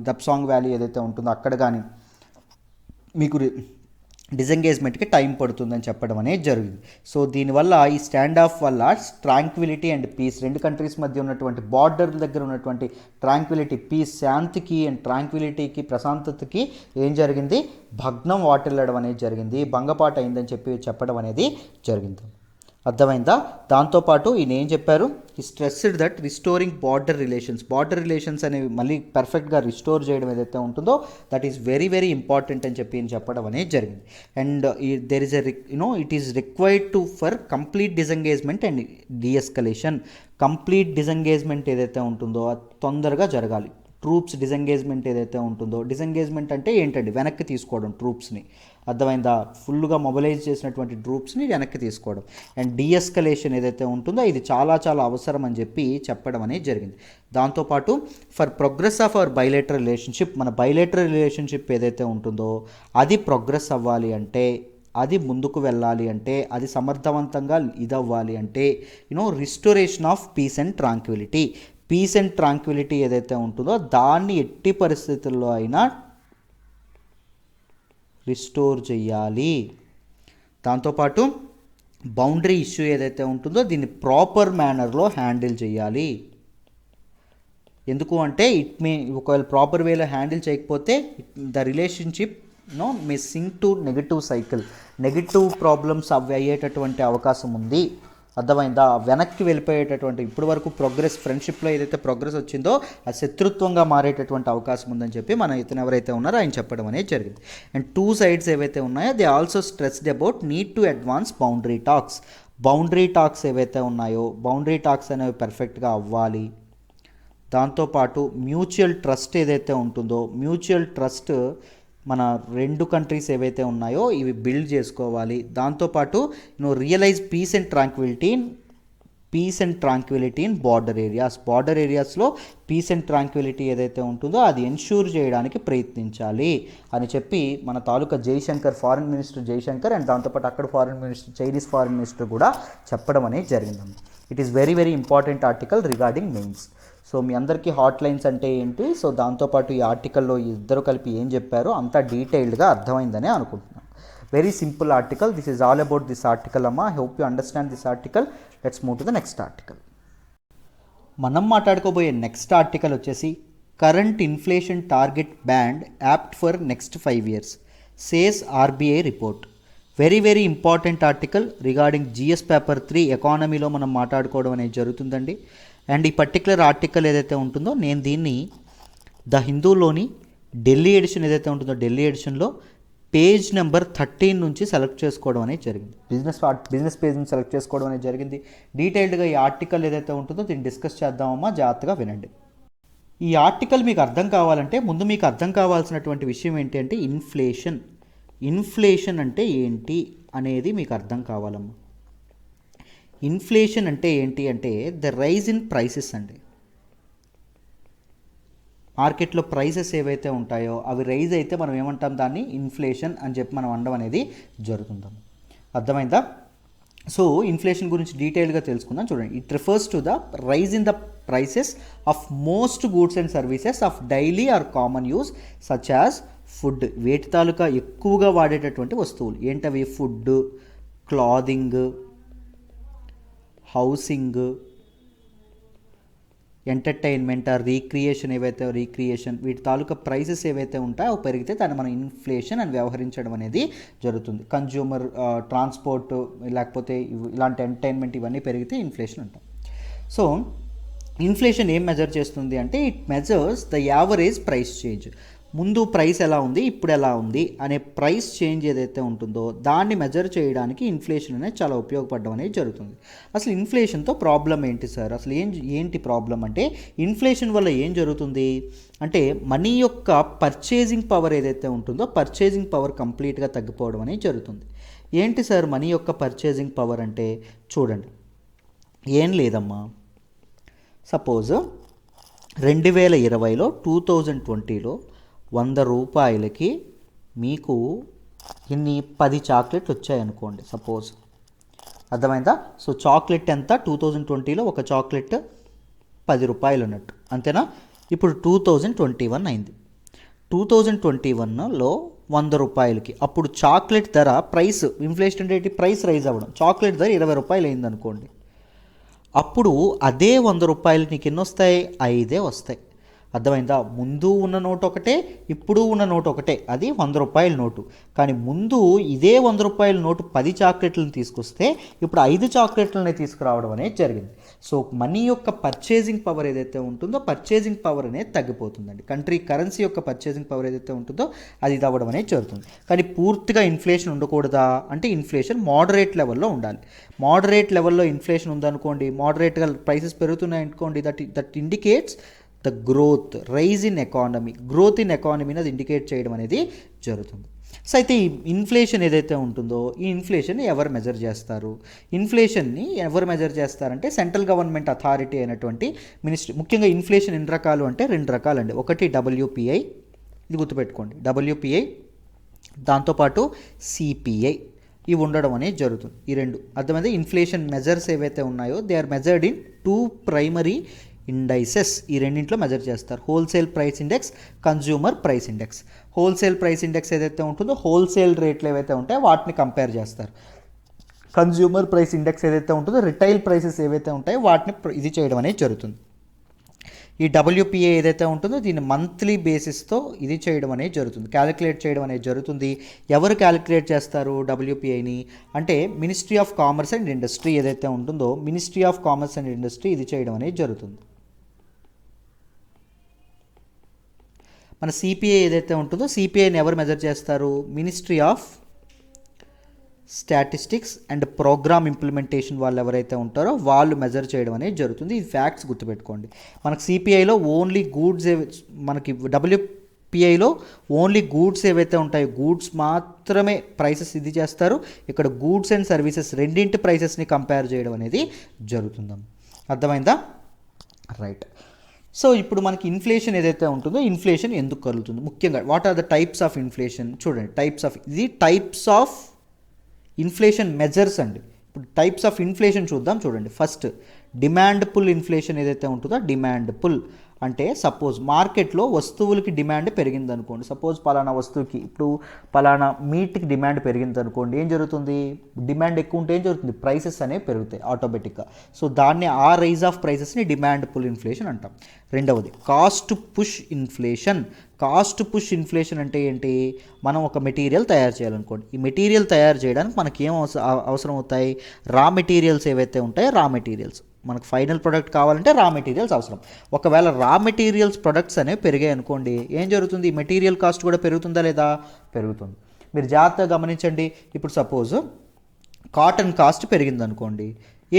దప్సాంగ్ వ్యాలీ ఏదైతే ఉంటుందో అక్కడ కానీ మీకు డిసెంగేజ్మెంట్కి టైం పడుతుందని చెప్పడం అనేది జరిగింది. సో దీనివల్ల ఈ స్టాండ్ ఆఫ్ వల్ల ట్రాంక్విలిటీ అండ్ పీస్, రెండు కంట్రీస్ మధ్య ఉన్నటువంటి బార్డర్ దగ్గర ఉన్నటువంటి ట్రాంక్విలిటీ, పీస్, శాంతికి అండ్ ట్రాంక్విలిటీకి, ప్రశాంతతకి ఏం జరిగింది, భగ్నం వాటిల్లడం అనేది జరిగింది, భంగపాటు అయిందని చెప్పడం అనేది జరిగింది. అర్థమైందా? దాంతోపాటు ఈయన ఏం చెప్పారు, ఈ stressed that restoring border relations అనేవి మళ్ళీ పర్ఫెక్ట్గా రిస్టోర్ చేయడం ఏదైతే ఉంటుందో that is very very important అని చెప్పి చెప్పడం అనేది జరిగింది. And there is it is required to for complete disengagement and de-escalation. Complete disengagement ఏదైతే ఉంటుందో అది తొందరగా జరగాలి. ట్రూప్స్ డిసెంగేజ్మెంట్ ఏదైతే ఉంటుందో, డిసెంగేజ్మెంట్ అంటే ఏంటండి, వెనక్కి తీసుకోవడం ట్రూప్స్ని, అర్థమైందా? ఫుల్గా మొబిలైజ్ చేసినటువంటి ట్రూప్స్ని వెనక్కి తీసుకోవడం. అండ్ డీఎస్కలేషన్ ఏదైతే ఉంటుందో ఇది చాలా చాలా అవసరం అని చెప్పి చెప్పడం అనేది జరిగింది. దాంతోపాటు for progress of our bilateral relationship, మన బైలేటరల్ రిలేషన్షిప్ ఏదైతే ఉంటుందో అది ప్రోగ్రెస్ అవ్వాలి అంటే, అది ముందుకు వెళ్ళాలి అంటే, అది సమర్థవంతంగా ఇదవ్వాలి అంటే restoration of piece and tranquillity ఏదైతే ఉంటుందో దాన్ని ఎట్టి పరిస్థితుల్లో అయినా రిస్టోర్ చేయాలి. దాంతోపాటు బౌండరీ ఇష్యూ ఏదైతే ఉంటుందో దీన్ని ప్రాపర్ మేనర్లో హ్యాండిల్ చేయాలి. ఎందుకు అంటే ఒకవేళ ప్రాపర్ వేలో హ్యాండిల్ చేయకపోతే the relationship may sink to negative problems అయ్యేటటువంటి అవకాశం ఉంది. అర్థమైందా? వెనక్కి వెళ్ళిపోయేటటువంటి ఇప్పటి వరకు ఫ్రెండ్షిప్లో ఏదైతే ప్రోగ్రెస్ వచ్చిందో అది శత్రుత్వంగా మారేటటువంటి అవకాశం ఉందని చెప్పి ఇతను ఎవరైతే ఉన్నారో ఆయన చెప్పడం అనేది జరిగింది. అండ్ టూ సైడ్స్ ఏవైతే ఉన్నాయో they also stressed about need to advance boundary talks ఏవైతే ఉన్నాయో బౌండరీ టాక్స్ అనేవి పర్ఫెక్ట్గా అవ్వాలి. దాంతోపాటు మ్యూచువల్ ట్రస్ట్ ఏదైతే ఉంటుందో మ్యూచువల్ ట్రస్ట్ మన రెండు కంట్రీస్ ఏవైతే ఉన్నాయో ఇవి బిల్డ్ చేసుకోవాలి. దాంతోపాటు realise peace and tranquillity in border ఏరియాస్లో పీస్ అండ్ ట్రాంక్విలిటీ ఏదైతే ఉంటుందో అది ఎన్ష్యూర్ చేయడానికి ప్రయత్నించాలి అని చెప్పి మన తాలూకా ఫారెన్ మినిస్టర్ జైశంకర్ అండ్ దాంతోపాటు అక్కడ చైనీస్ ఫారెన్ మినిస్టర్ కూడా చెప్పడం అనేది జరిగిందమ్మా. It is very very important article regarding mains. So మీ అందరికీ హాట్ లైన్స్ అంటే ఏంటి, సో దాంతోపాటు ఈ ఆర్టికల్లో ఇద్దరు కలిపి ఏం చెప్పారో అంతా డీటెయిల్డ్గా అర్థమైందని అనుకుంటున్నాను. Very simple article. This is all about this article అమ్మా. I hope you understand this article. Let's move to the next article. మనం మాట్లాడుకోబోయే నెక్స్ట్ ఆర్టికల్ వచ్చేసి current inflation target band apt for next 5 years says RBI report. Very very important article regarding GS paper 3 ఎకానమీలో మనం మాట్లాడుకోవడం అనేది జరుగుతుందండి. And ఈ particular article ఏదైతే ఉంటుందో నేను దీన్ని ద హిందూలోని ఢిల్లీ ఎడిషన్ ఏదైతే ఉంటుందో ఢిల్లీ ఎడిషన్లో పేజ్ నెంబర్ 13 నుంచి సెలెక్ట్ చేసుకోవడం అనేది జరిగింది. బిజినెస్ పేజ్ నుంచి సెలెక్ట్ చేసుకోవడం అనేది జరిగింది. డీటెయిల్డ్గా ఈ ఆర్టికల్ ఏదైతే ఉంటుందో దీన్ని డిస్కస్ చేద్దామమ్మా, జాగ్రత్తగా వినండి. ఈ ఆర్టికల్ మీకు అర్థం కావాలంటే ముందు మీకు అర్థం కావాల్సినటువంటి విషయం ఏంటి అంటే ఇన్ఫ్లేషన్ అంటే ఏంటి అనేది మీకు అర్థం కావాలమ్మా. ఇన్ఫ్లేషన్ అంటే ఏంటి అంటే ద రైజ్ ఇన్ ప్రైసెస్ అండి. మార్కెట్లో ప్రైసెస్ ఏవైతే ఉంటాయో అవి రైజ్ అయితే మనం ఏమంటాం, దాన్ని ఇన్ఫ్లేషన్ అని చెప్పి మనం అనడం అనేది జరుగుతుందాం. అర్థమైందా? సో ఇన్ఫ్లేషన్ గురించి డీటెయిల్గా తెలుసుకుందాం. చూడండి, it refers to the rise in the prices of most goods and services of daily or common use such as food. వేటి తాలూకా ఎక్కువగా వాడేటటువంటి వస్తువులు ఏంటవి? Food, clothing, housing, entertainment, recreation వీటి తాలూకా ప్రైసెస్ ఏవైతే ఉంటాయో అవి పెరిగితే దాన్ని మనం ఇన్ఫ్లేషన్ అని వ్యవహరించడం అనేది జరుగుతుంది. కన్జ్యూమర్, ట్రాన్స్పోర్ట్, లేకపోతే ఇలాంటి ఎంటర్టైన్మెంట్ ఇవన్నీ పెరిగితే ఇన్ఫ్లేషన్ అంటాం. సో ఇన్ఫ్లేషన్ ఏం మెజర్ చేస్తుంది అంటే it measures the average price change. ముందు ప్రైస్ ఎలా ఉంది, ఇప్పుడు ఎలా ఉంది అనే ప్రైస్ చేంజ్ ఏదైతే ఉంటుందో దాన్ని మెజర్ చేయడానికి ఇన్ఫ్లేషన్ అనేది చాలా ఉపయోగపడడం అనేది జరుగుతుంది. అసలు ఇన్ఫ్లేషన్తో ప్రాబ్లం ఏంటి సార్? అసలు ఏంటి ప్రాబ్లం అంటే ఇన్ఫ్లేషన్ వల్ల ఏం జరుగుతుంది అంటే మనీ యొక్క పర్చేజింగ్ పవర్ ఏదైతే ఉంటుందో పర్చేజింగ్ పవర్ కంప్లీట్గా తగ్గిపోవడం అనేది జరుగుతుంది. ఏంటి సార్ మనీ యొక్క పర్చేజింగ్ పవర్ అంటే? చూడండి, ఏం లేదమ్మా, సపోజ్ 2020లో 2020లో 100 రూపాయలకి మీకు ఇన్ని 10 చాక్లెట్లు వచ్చాయనుకోండి సపోజ్. అర్థమైందా? సో చాక్లెట్ ఎంత 2020లో? ఒక చాక్లెట్ 10 రూపాయలు అన్నట్టు, అంతేనా? ఇప్పుడు 2021 అయింది. 2021లో 100 రూపాయలకి అప్పుడు చాక్లెట్ ధర price, inflation rate price rise అవ్వడం, చాక్లెట్ ధర 20 రూపాయలు అయింది అనుకోండి. అప్పుడు అదే 100 రూపాయలు నీకు ఎన్ని వస్తాయి? 5 వస్తాయి. అర్థమైందా? ముందు ఉన్న నోటు ఒకటే, ఇప్పుడు ఉన్న నోటు ఒకటే, అది 100 రూపాయల నోటు. కానీ ముందు ఇదే 100 రూపాయల నోటు 10 చాక్లెట్లను తీసుకొస్తే ఇప్పుడు 5 చాక్లెట్లని తీసుకురావడం అనేది జరిగింది. సో మనీ యొక్క పర్చేజింగ్ పవర్ ఏదైతే ఉంటుందో పర్చేజింగ్ పవర్ అనేది తగ్గిపోతుందండి. కంట్రీ కరెన్సీ యొక్క పర్చేజింగ్ పవర్ ఏదైతే ఉంటుందో అది అవ్వడం అనేది జరుగుతుంది. కానీ పూర్తిగా ఇన్ఫ్లేషన్ ఉండకూడదా అంటే ఇన్ఫ్లేషన్ మోడరేట్ లెవెల్లో ఉండాలి. మోడరేట్ లెవెల్లో ఇన్ఫ్లేషన్ ఉందనుకోండి, మోడరేట్గా ప్రైసెస్ పెరుగుతున్నాయి అనుకోండి, that indicates the growth, rise in economy, growth in ఎకానమీని అది ఇండికేట్ చేయడం అనేది జరుగుతుంది. సో అయితే ఈ ఇన్ఫ్లేషన్ ఏదైతే ఉంటుందో ఈ ఇన్ఫ్లేషన్ని ఎవరు మెజర్ చేస్తారు? ఇన్ఫ్లేషన్ని ఎవరు మెజర్ చేస్తారంటే సెంట్రల్ గవర్నమెంట్ అథారిటీ అయినటువంటి మినిస్ట్రీ. ముఖ్యంగా ఇన్ఫ్లేషన్ ఎన్ని రకాలు అంటే 2 రకాలండి. ఒకటి WPI, ఇది గుర్తుపెట్టుకోండి, WPI, దాంతోపాటు CPI, ఇవి ఉండడం అనేది జరుగుతుంది. ఈ 2 అర్థమైంది. ఇన్ఫ్లేషన్ మెజర్స్ ఏవైతే ఉన్నాయో they are measured in 2 primary indices. ఈ రెండింటిలో మెజర్ చేస్తారు. Wholesale price index, consumer price index. Wholesale price index ఏదైతే ఉంటుందో హోల్సేల్ రేట్లు ఏవైతే ఉంటాయో వాటిని కంపేర్ చేస్తారు. కన్జ్యూమర్ ప్రైస్ ఇండెక్స్ ఏదైతే ఉంటుందో రిటైల్ ప్రైసెస్ ఏవైతే ఉంటాయో వాటిని ఇది చేయడం అనేది జరుగుతుంది. ఈ WPI ఏదైతే ఉంటుందో దీన్ని మంత్లీ బేసిస్తో ఇది చేయడం అనేది జరుగుతుంది, క్యాలిక్యులేట్ చేయడం అనేది జరుగుతుంది. ఎవరు క్యాలిక్యులేట్ చేస్తారు WPIని అంటే ministry of commerce and industry ఏదైతే ఉంటుందో ministry of commerce and industry ఇది చేయడం అనేది జరుగుతుంది. మన CPI ఏదైతే ఉంటుందో CPIని ఎవరు మెజర్ చేస్తారు? Ministry of statistics and programme implementation వాళ్ళు ఎవరైతే ఉంటారో వాళ్ళు మెజర్ చేయడం అనేది జరుగుతుంది. ఇది ఫ్యాక్ట్స్ గుర్తుపెట్టుకోండి. మనకు CPIలో ఓన్లీ గూడ్స్, మనకి WPIలో ఓన్లీ గూడ్స్ ఏవైతే ఉంటాయో గూడ్స్ మాత్రమే ప్రైసెస్ ఇది చేస్తారు. ఇక్కడ గూడ్స్ అండ్ సర్వీసెస్ రెండింటి ప్రైసెస్ని కంపేర్ చేయడం అనేది జరుగుతుందాం. అర్థమైందా? రైట్. సో ఇప్పుడు మనకి ఇన్ఫ్లేషన్ ఏదైతే ఉంటుందో ఇన్ఫ్లేషన్ ఎందుకు కలుగుతుంది, ముఖ్యంగా what are the types of inflation? చూడండి, టైప్స్ ఆఫ్ ఇన్ఫ్లేషన్ మెజర్స్ అండి. ఇప్పుడు టైప్స్ ఆఫ్ ఇన్ఫ్లేషన్ చూద్దాం. చూడండి, ఫస్ట్ డిమాండ్ పుల్ ఇన్ఫ్లేషన్ ఏదైతే ఉంటుందో డిమాండ్ పుల్ అంటే సపోజ్ మార్కెట్లో వస్తువులకి డిమాండ్ పెరిగింది అనుకోండి, సపోజ్ పలానా వస్తువుకి ఇప్పుడు పలానా మీట్కి డిమాండ్ పెరిగింది అనుకోండి, ఏం జరుగుతుంది, డిమాండ్ ఎక్కువ ఉంటే ఏం జరుగుతుంది, ప్రైసెస్ అనేవి పెరుగుతాయి ఆటోమేటిక్గా. సో దాన్ని ఆ రైజ్ ఆఫ్ ప్రైసెస్ని డిమాండ్ పుల్ ఇన్ఫ్లేషన్ అంటాం. రెండవది cost push inflation. Cost push inflation అంటే ఏంటి, మనం ఒక మెటీరియల్ తయారు చేయాలనుకోండి, ఈ మెటీరియల్ తయారు చేయడానికి మనకి ఏం అవసరం అవుతాయి, రా మెటీరియల్స్ ఏవైతే ఉంటాయో రా మెటీరియల్స్, మనకు ఫైనల్ ప్రోడక్ట్ కావాలంటే రా మెటీరియల్స్ అవసరం. ఒకవేళ రా మెటీరియల్స్ ప్రొడక్ట్స్ అనేవి పెరిగాయి అనుకోండి, ఏం జరుగుతుంది, మెటీరియల్ కాస్ట్ కూడా పెరుగుతుందా లేదా, పెరుగుతుంది. మీరు జాగ్రత్తగా గమనించండి. ఇప్పుడు సపోజ్ కాటన్ కాస్ట్ పెరిగింది అనుకోండి,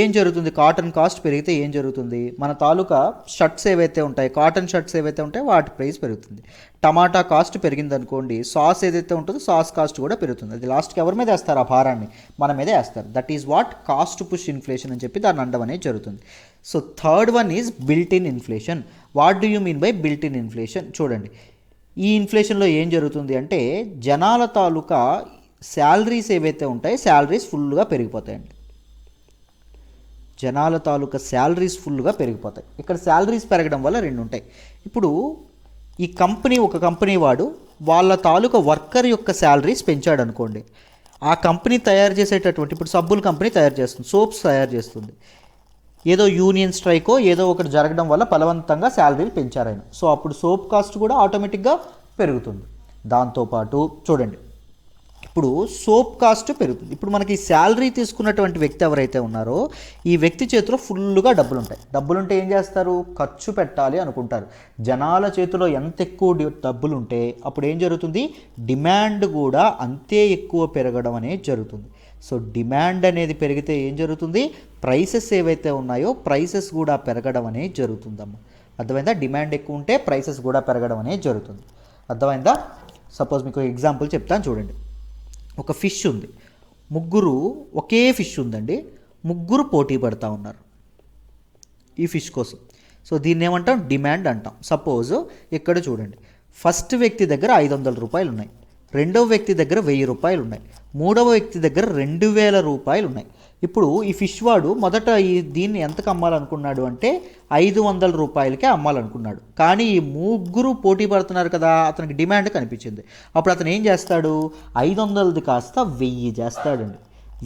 ఏం జరుగుతుంది, కాటన్ కాస్ట్ పెరిగితే ఏం జరుగుతుంది, మన తాలూకా షర్ట్స్ ఏవైతే ఉంటాయి, కాటన్ షర్ట్స్ ఏవైతే ఉంటాయో వాటి ప్రైస్ పెరుగుతుంది. టమాటా కాస్ట్ పెరిగింది అనుకోండి, సాస్ ఏదైతే ఉంటుందో సాస్ కాస్ట్ కూడా పెరుగుతుంది. అది లాస్ట్కి ఎవరి మీద వేస్తారు, ఆ భారాన్ని మన మీదే వేస్తారు. That is what cost push inflation అని చెప్పి దాన్ని అనడం అనేది జరుగుతుంది. So third one is built in inflation. What do you mean by built in inflation? చూడండి, ఈ ఇన్ఫ్లేషన్లో ఏం జరుగుతుంది అంటే జనాల తాలూకా శాలరీస్ ఏవైతే ఉంటాయో శాలరీస్ ఫుల్గా పెరిగిపోతాయండి. జనాల తాలూకా శాలరీస్ ఫుల్గా పెరిగిపోతాయి. ఇక్కడ శాలరీస్ పెరగడం వల్ల రెండు ఉంటాయి. ఇప్పుడు ఈ కంపెనీ, ఒక కంపెనీ వాడు వాళ్ళ తాలూకా వర్కర్ యొక్క శాలరీస్ పెంచాడు అనుకోండి, ఆ కంపెనీ తయారు చేసేటటువంటి, ఇప్పుడు సబ్బుల కంపెనీ తయారు చేస్తుంది, సోప్స్ తయారు చేస్తుంది, ఏదో యూనియన్ స్ట్రైకో ఏదో ఒకటి జరగడం వల్ల బలవంతంగా శాలరీలు పెంచారు ఆయన. సో అప్పుడు సోప్ కాస్ట్ కూడా ఆటోమేటిక్గా పెరుగుతుంది. దాంతోపాటు చూడండి, ఇప్పుడు సోప్ కాస్ట్ పెరుగుతుంది. ఇప్పుడు మనకి శాలరీ తీసుకున్నటువంటి వ్యక్తి ఎవరైతే ఉన్నారో ఈ వ్యక్తి చేతిలో ఫుల్గా డబ్బులు ఉంటాయి. డబ్బులుంటే ఏం చేస్తారు, ఖర్చు పెట్టాలి అనుకుంటారు. జనాల చేతిలో ఎంత ఎక్కువ డబ్బులు ఉంటే అప్పుడు ఏం జరుగుతుంది, డిమాండ్ కూడా అంతే ఎక్కువ పెరగడం అనేది జరుగుతుంది. సో డిమాండ్ అనేది పెరిగితే ఏం జరుగుతుంది, ప్రైసెస్ ఏవైతే ఉన్నాయో ప్రైసెస్ కూడా పెరగడం అనేది జరుగుతుందమ్మా. అర్థమైందా? డిమాండ్ ఎక్కువ ఉంటే ప్రైసెస్ కూడా పెరగడం అనేది జరుగుతుంది. అర్థమైందా? సపోజ్ మీకు ఎగ్జాంపుల్ చెప్తాను చూడండి. ఒక ఫిష్ ఉంది, ముగ్గురు, ఒకే ఫిష్ ఉందండి, ముగ్గురు పోటీ పడుతూ ఉన్నారు ఈ ఫిష్ కోసం. సో దీన్ని ఏమంటాం, డిమాండ్ అంటాం. సపోజ్ ఇక్కడ చూడండి, ఫస్ట్ వ్యక్తి దగ్గర 500 రూపాయలు ఉన్నాయి, రెండవ వ్యక్తి దగ్గర 1000 రూపాయలు ఉన్నాయి, మూడవ వ్యక్తి దగ్గర 2000 రూపాయలు ఉన్నాయి. ఇప్పుడు ఈ ఫిష్ వాడు మొదట దీన్ని ఎంతకు అమ్మాలనుకున్నాడు అంటే 500 రూపాయలకే అమ్మాలనుకున్నాడు. కానీ ఈ ముగ్గురు పోటీ పడుతున్నారు కదా, అతనికి డిమాండ్ కనిపించింది. అప్పుడు అతను ఏం చేస్తాడు, 500ది కాస్త 1000 చేస్తాడండి.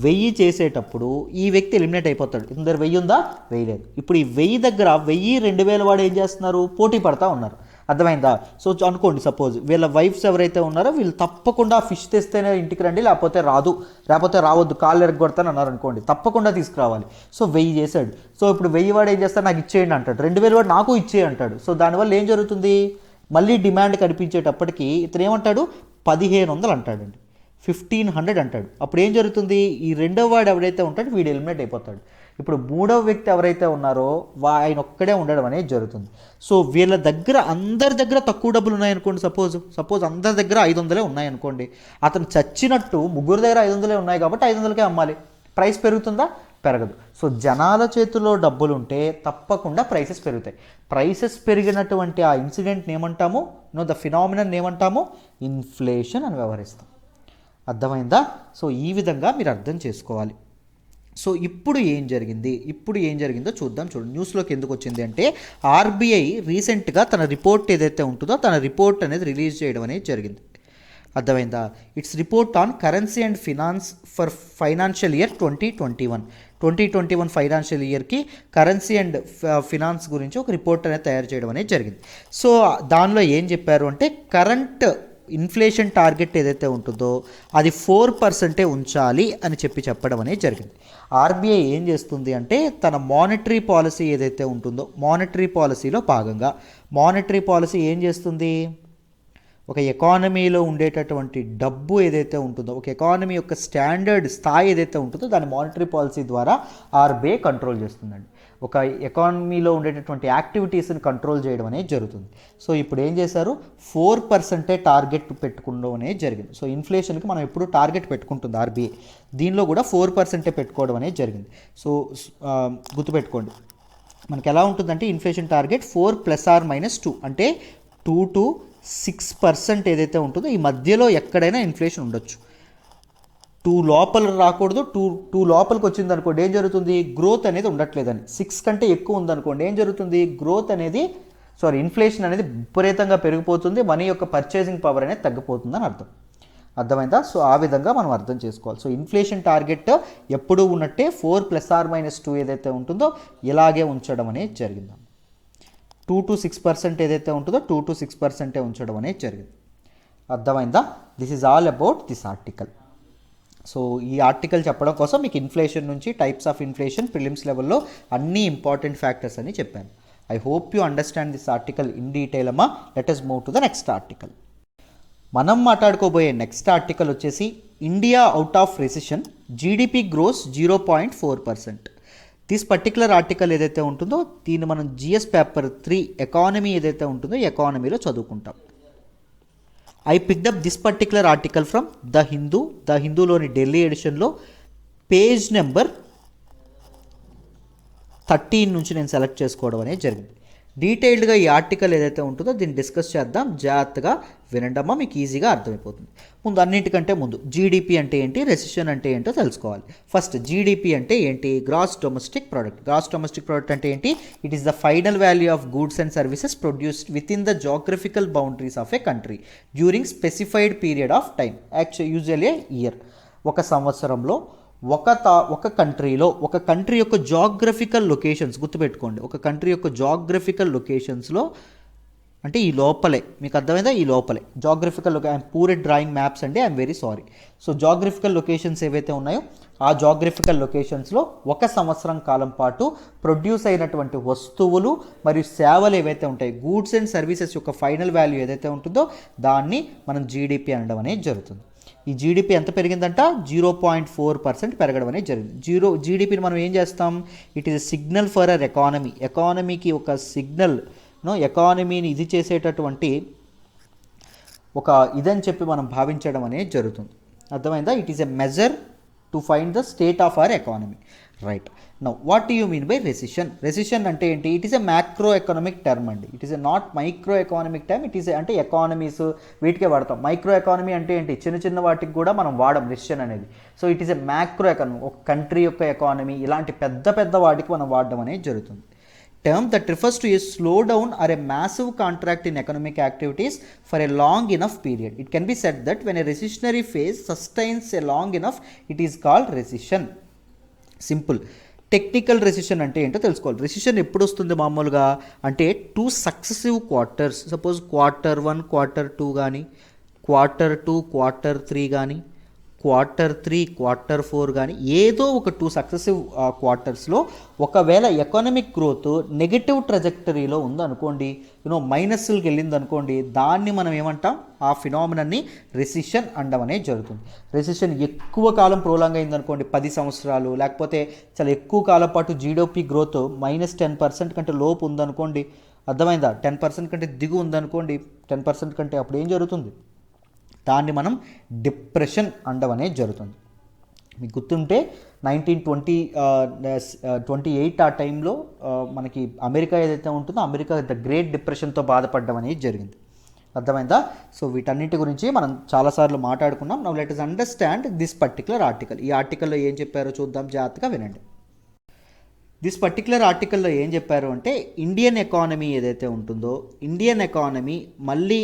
1000 చేసేటప్పుడు ఈ వ్యక్తి ఎలిమినేట్ అయిపోతాడు. ఇతని దగ్గర 1000 ఉందా, 1000 లేదు. ఇప్పుడు ఈ 1000 దగ్గర 1000, 2000 వాడు ఏం చేస్తున్నారు, పోటీ పడతా ఉన్నారు. అర్థమైందా? సో అనుకోండి, సపోజ్ వీళ్ళ వైఫ్స్ ఎవరైతే ఉన్నారో వీళ్ళు తప్పకుండా ఫిష్ తెస్తేనే ఇంటికి రండి, లేకపోతే రాదు, లేకపోతే రావద్దు, కాళ్ళు ఎరగొడతాను అన్నారు అనుకోండి, తప్పకుండా తీసుకురావాలి. సో 1000 చేశాడు. సో ఇప్పుడు 1000 వాడు ఏం చేస్తాడు, నాకు ఇచ్చేయండి అంటాడు. 2000 వాడు నాకు ఇచ్చేయి అంటాడు. సో దానివల్ల ఏం జరుగుతుంది, మళ్ళీ డిమాండ్ కనిపించేటప్పటికి ఇతను ఏమంటాడు, 1500 అంటాడండి, 1500 అంటాడు. అప్పుడు ఏం జరుగుతుంది, ఈ రెండవ వాడు ఎవరైతే ఉంటాడో వీడు ఎలిమినేట్ అయిపోతాడు. ఇప్పుడు మూడవ వ్యక్తి ఎవరైతే ఉన్నారో ఆయన ఒక్కడే ఉండడం అనేది జరుగుతుంది. సో వీళ్ళ దగ్గర, అందరి దగ్గర తక్కువ డబ్బులు ఉన్నాయనుకోండి, సపోజ్ అందరి దగ్గర 500 ఉన్నాయనుకోండి, అతను చచ్చినట్టు ముగ్గురు దగ్గర 500 ఉన్నాయి కాబట్టి 500కే అమ్మాలి. ప్రైస్ పెరుగుతుందా, పెరగదు. సో జనాల చేతుల్లో డబ్బులు ఉంటే తప్పకుండా ప్రైసెస్ పెరుగుతాయి. ప్రైసెస్ పెరిగినటువంటి ఆ ఇన్సిడెంట్ని ఏమంటాము, ద ఫినామినన్ ఏమంటాము, ఇన్ఫ్లేషన్ అని వ్యవహరిస్తాం. అర్థమైందా? సో ఈ విధంగా మీరు అర్థం చేసుకోవాలి. సో ఇప్పుడు ఏం జరిగిందో చూద్దాం. చూడండి, న్యూస్లోకి ఎందుకు వచ్చింది అంటే ఆర్బీఐ రీసెంట్గా తన రిపోర్ట్ ఏదైతే ఉంటుందో తన రిపోర్ట్ అనేది రిలీజ్ చేయడం అనేది జరిగింది. అర్థమైందా? It's report on currency and finance for financial year 2021 financial ఇయర్కి కరెన్సీ అండ్ ఫినాన్స్ గురించి ఒక రిపోర్ట్ అనేది తయారు చేయడం అనేది జరిగింది. సో దానిలో ఏం చెప్పారు అంటే కరెంట్ ఇన్ఫ్లేషన్ టార్గెట్ ఏదైతే ఉంటుందో అది 4% ఉంచాలి అని చెప్పడం అనేది జరిగింది. ఆర్బీఐ ఏం చేస్తుంది అంటే తన మానిటరీ పాలసీ ఏదైతే ఉంటుందో మానిటరీ పాలసీలో భాగంగా మానిటరీ పాలసీ ఏం చేస్తుంది, ఒక ఎకానమీలో ఉండేటటువంటి డబ్బు ఏదైతే ఉంటుందో, ఒక ఎకానమీ యొక్క స్టాండర్డ్ స్థాయి ఏదైతే ఉంటుందో దాన్ని మానిటరీ పాలసీ ద్వారా ఆర్బీఐ కంట్రోల్ చేస్తుందండి. ఒక ఎకానమీలో ఉండేటటువంటి యాక్టివిటీస్ని కంట్రోల్ చేయడం అనేది జరుగుతుంది. సో ఇప్పుడు ఏం చేశారు, 4% టార్గెట్ పెట్టుకోవడం అనేది జరిగింది. సో ఇన్ఫ్లేషన్కి మనం ఎప్పుడు టార్గెట్ పెట్టుకుంటుంది ఆర్బీఐ, దీనిలో కూడా 4% పెట్టుకోవడం అనేది జరిగింది. సో గుర్తుపెట్టుకోండి, మనకి ఎలా ఉంటుందంటే ఇన్ఫ్లేషన్ టార్గెట్ 4 ± 2 అంటే 2 to 6% ఏదైతే ఉంటుందో ఈ మధ్యలో ఎక్కడైనా ఇన్ఫ్లేషన్ ఉండొచ్చు. 2 లోపల రాకూడదు, 2 లోపలికి వచ్చింది అనుకోండి ఏం జరుగుతుంది, గ్రోత్ అనేది ఉండట్లేదని. 6 కంటే ఎక్కువ ఉందనుకోండి ఏం జరుగుతుంది, గ్రోత్ అనేది సారీ ఇన్ఫ్లేషన్ అనేది విపరీతంగా పెరిగిపోతుంది, మనీ యొక్క పర్చేసింగ్ పవర్ అనేది తగ్గిపోతుందని అర్థం. అర్థమైందా? సో ఆ విధంగా మనం అర్థం చేసుకోవాలి. సో ఇన్ఫ్లేషన్ టార్గెట్ ఎప్పుడూ ఉన్నట్టే 4 ± 2 ఏదైతే ఉంటుందో ఇలాగే ఉంచడం అనేది జరిగింది. 2 to 6% ఏదైతే ఉంటుందో 2 to 6% ఉంచడం అనేది జరిగింది. అర్థమైందా? This is all about this article. So ఈ ఆర్టికల్ చెప్పడం కోసం మీకు ఇన్ఫ్లేషన్ నుంచి టైప్స్ ఆఫ్ ఇన్ఫ్లేషన్ ప్రిలిమ్స్ లెవెల్లో అన్ని ఇంపార్టెంట్ ఫ్యాక్టర్స్ అని చెప్పాను. I hope you understand this article in detail అమ్మా. Let us move to the next article. మనం మాట్లాడుకోబోయే నెక్స్ట్ ఆర్టికల్ వచ్చేసి India out of recession, GDP grows 0.4%. This particular article ఏదైతే ఉంటుందో దీన్ని మనం జిఎస్ పేపర్ 3 ఎకానమీ ఏదైతే ఉంటుందో ఎకానమీలో చదువుకుంటాం. I picked up this particular article from the హిందూలోని ఢిల్లీ ఎడిషన్లో పేజ్ నెంబర్ 13 నుంచి నేను సెలెక్ట్ చేసుకోవడం అనేది జరిగింది. డీటెయిల్డ్గా ఈ ఆర్టికల్ ఏదైతే ఉంటుందో దీన్ని డిస్కస్ చేద్దాం. జాగ్రత్తగా వినండమ్మా, మీకు ఈజీగా అర్థమైపోతుంది. అన్నింటికంటే ముందు జీడిపి అంటే ఏంటి, రెసిషన్ అంటే ఏంటో తెలుసుకోవాలి. ఫస్ట్ జీడిపి అంటే ఏంటి? Gross domestic product. Gross domestic product అంటే ఏంటి? It is the final value of goods and services produced within the geographical boundaries of a country during specified period of time, usually a year. ఒక సంవత్సరంలో ఒక కంట్రీలో ఒక country యొక్క geographical locations గుర్తుపెట్టుకోండి. ఒక కంట్రీ యొక్క జాగ్రఫికల్ లొకేషన్స్లో అంటే ఈ లోపలే, మీకు అర్థమైందా? ఈ లోపలే geographical I'm poor drawing maps అండి, I'm very sorry. So geographical locations ఏవైతే ఉన్నాయో ఆ జాగ్రఫికల్ లొకేషన్స్లో ఒక సంవత్సరం కాలం పాటు ప్రొడ్యూస్ అయినటువంటి వస్తువులు మరియు సేవలు ఏవైతే ఉంటాయి, గూడ్స్ అండ్ సర్వీసెస్ యొక్క ఫైనల్ వాల్యూ ఏదైతే ఉంటుందో దాన్ని మనం జీడిపి అనడం అనేది జరుగుతుంది. ఈ జీడిపి ఎంత పెరిగిందంట? 0.4% పెరగడం అనేది జరిగింది. జీడిపిని మనం ఏం చేస్తాం? It is signal for our economy. ఎకానమీకి ఒక సిగ్నల్, ఎకానమీని ఇది చేసేటటువంటి ఒక ఇదని చెప్పి మనం భావించడం అనేది జరుగుతుంది. అర్థమైందా? It is a measure to find the state of our economy. Right. Now what do you mean by recession? Recession అంటే ఏంటి? It is a macro economic term అండి. It is a not micro economic term. It is అంటే economies వీటికే వాడతాం. Micro economy అంటే ఏంటి? చిన్న చిన్న వాటికి కూడా మనం వాడం రెసిషన్ అనేది. So it is a macro economy, ఒక కంట్రీ యొక్క ఎకానమీ, ఇలాంటి పెద్ద పెద్ద వాటికి మనం వాడడం అనేది జరుగుతుంది. Term that refers to a slowdown or a massive contract in economic activities for a long enough period. It can be said that when a recessionary phase sustains a long enough, it is called recession. Simple. Technical recession అంటే ఏంటో తెలుసుకోవాలి. Recession ఎప్పుడు వస్తుంది మామూలుగా అంటే 2 successive quarters, suppose Q1 Q2 కానీ, Q2 Q3 కానీ, Q3 Q4 కానీ, ఏదో ఒక 2 సక్సెసివ్ క్వార్టర్స్లో ఒకవేళ ఎకనామిక్ గ్రోత్ నెగటివ్ ట్రజెక్టరీలో ఉందనుకోండి, మైనస్కి వెళ్ళింది అనుకోండి, దాన్ని మనం ఏమంటాం? ఆ ఫినామినన్ని రెసిషన్ అనడం అనేది జరుగుతుంది. రెసిషన్ ఎక్కువ కాలం ప్రోలాంగ్ అయిందనుకోండి, 10 సంవత్సరాలు, లేకపోతే చాలా ఎక్కువ కాలం పాటు జీడిపి గ్రోత్ -10% కంటే లోపు ఉందనుకోండి, అర్థమైందా? 10% కంటే దిగు ఉందనుకోండి, 10% కంటే అప్పుడు ఏం జరుగుతుంది? దాన్ని మనం డిప్రెషన్ అనడం అనేది జరుగుతుంది. మీకు గుర్తుంటే 1928 ఆ టైంలో మనకి అమెరికా ఏదైతే ఉంటుందో అమెరికా ద గ్రేట్ డిప్రెషన్తో బాధపడడం అనేది జరిగింది. అర్థమైందా? సో వీటన్నిటి గురించి మనం చాలాసార్లు మాట్లాడుకున్నాం. Now let us understand this particular article. ఈ ఆర్టికల్లో ఏం చెప్పారో చూద్దాం, జాగ్రత్తగా వినండి. దిస్ పర్టికులర్ ఆర్టికల్లో ఏం చెప్పారు అంటే ఇండియన్ ఎకానమీ ఏదైతే ఉంటుందో, ఇండియన్ ఎకానమీ మళ్ళీ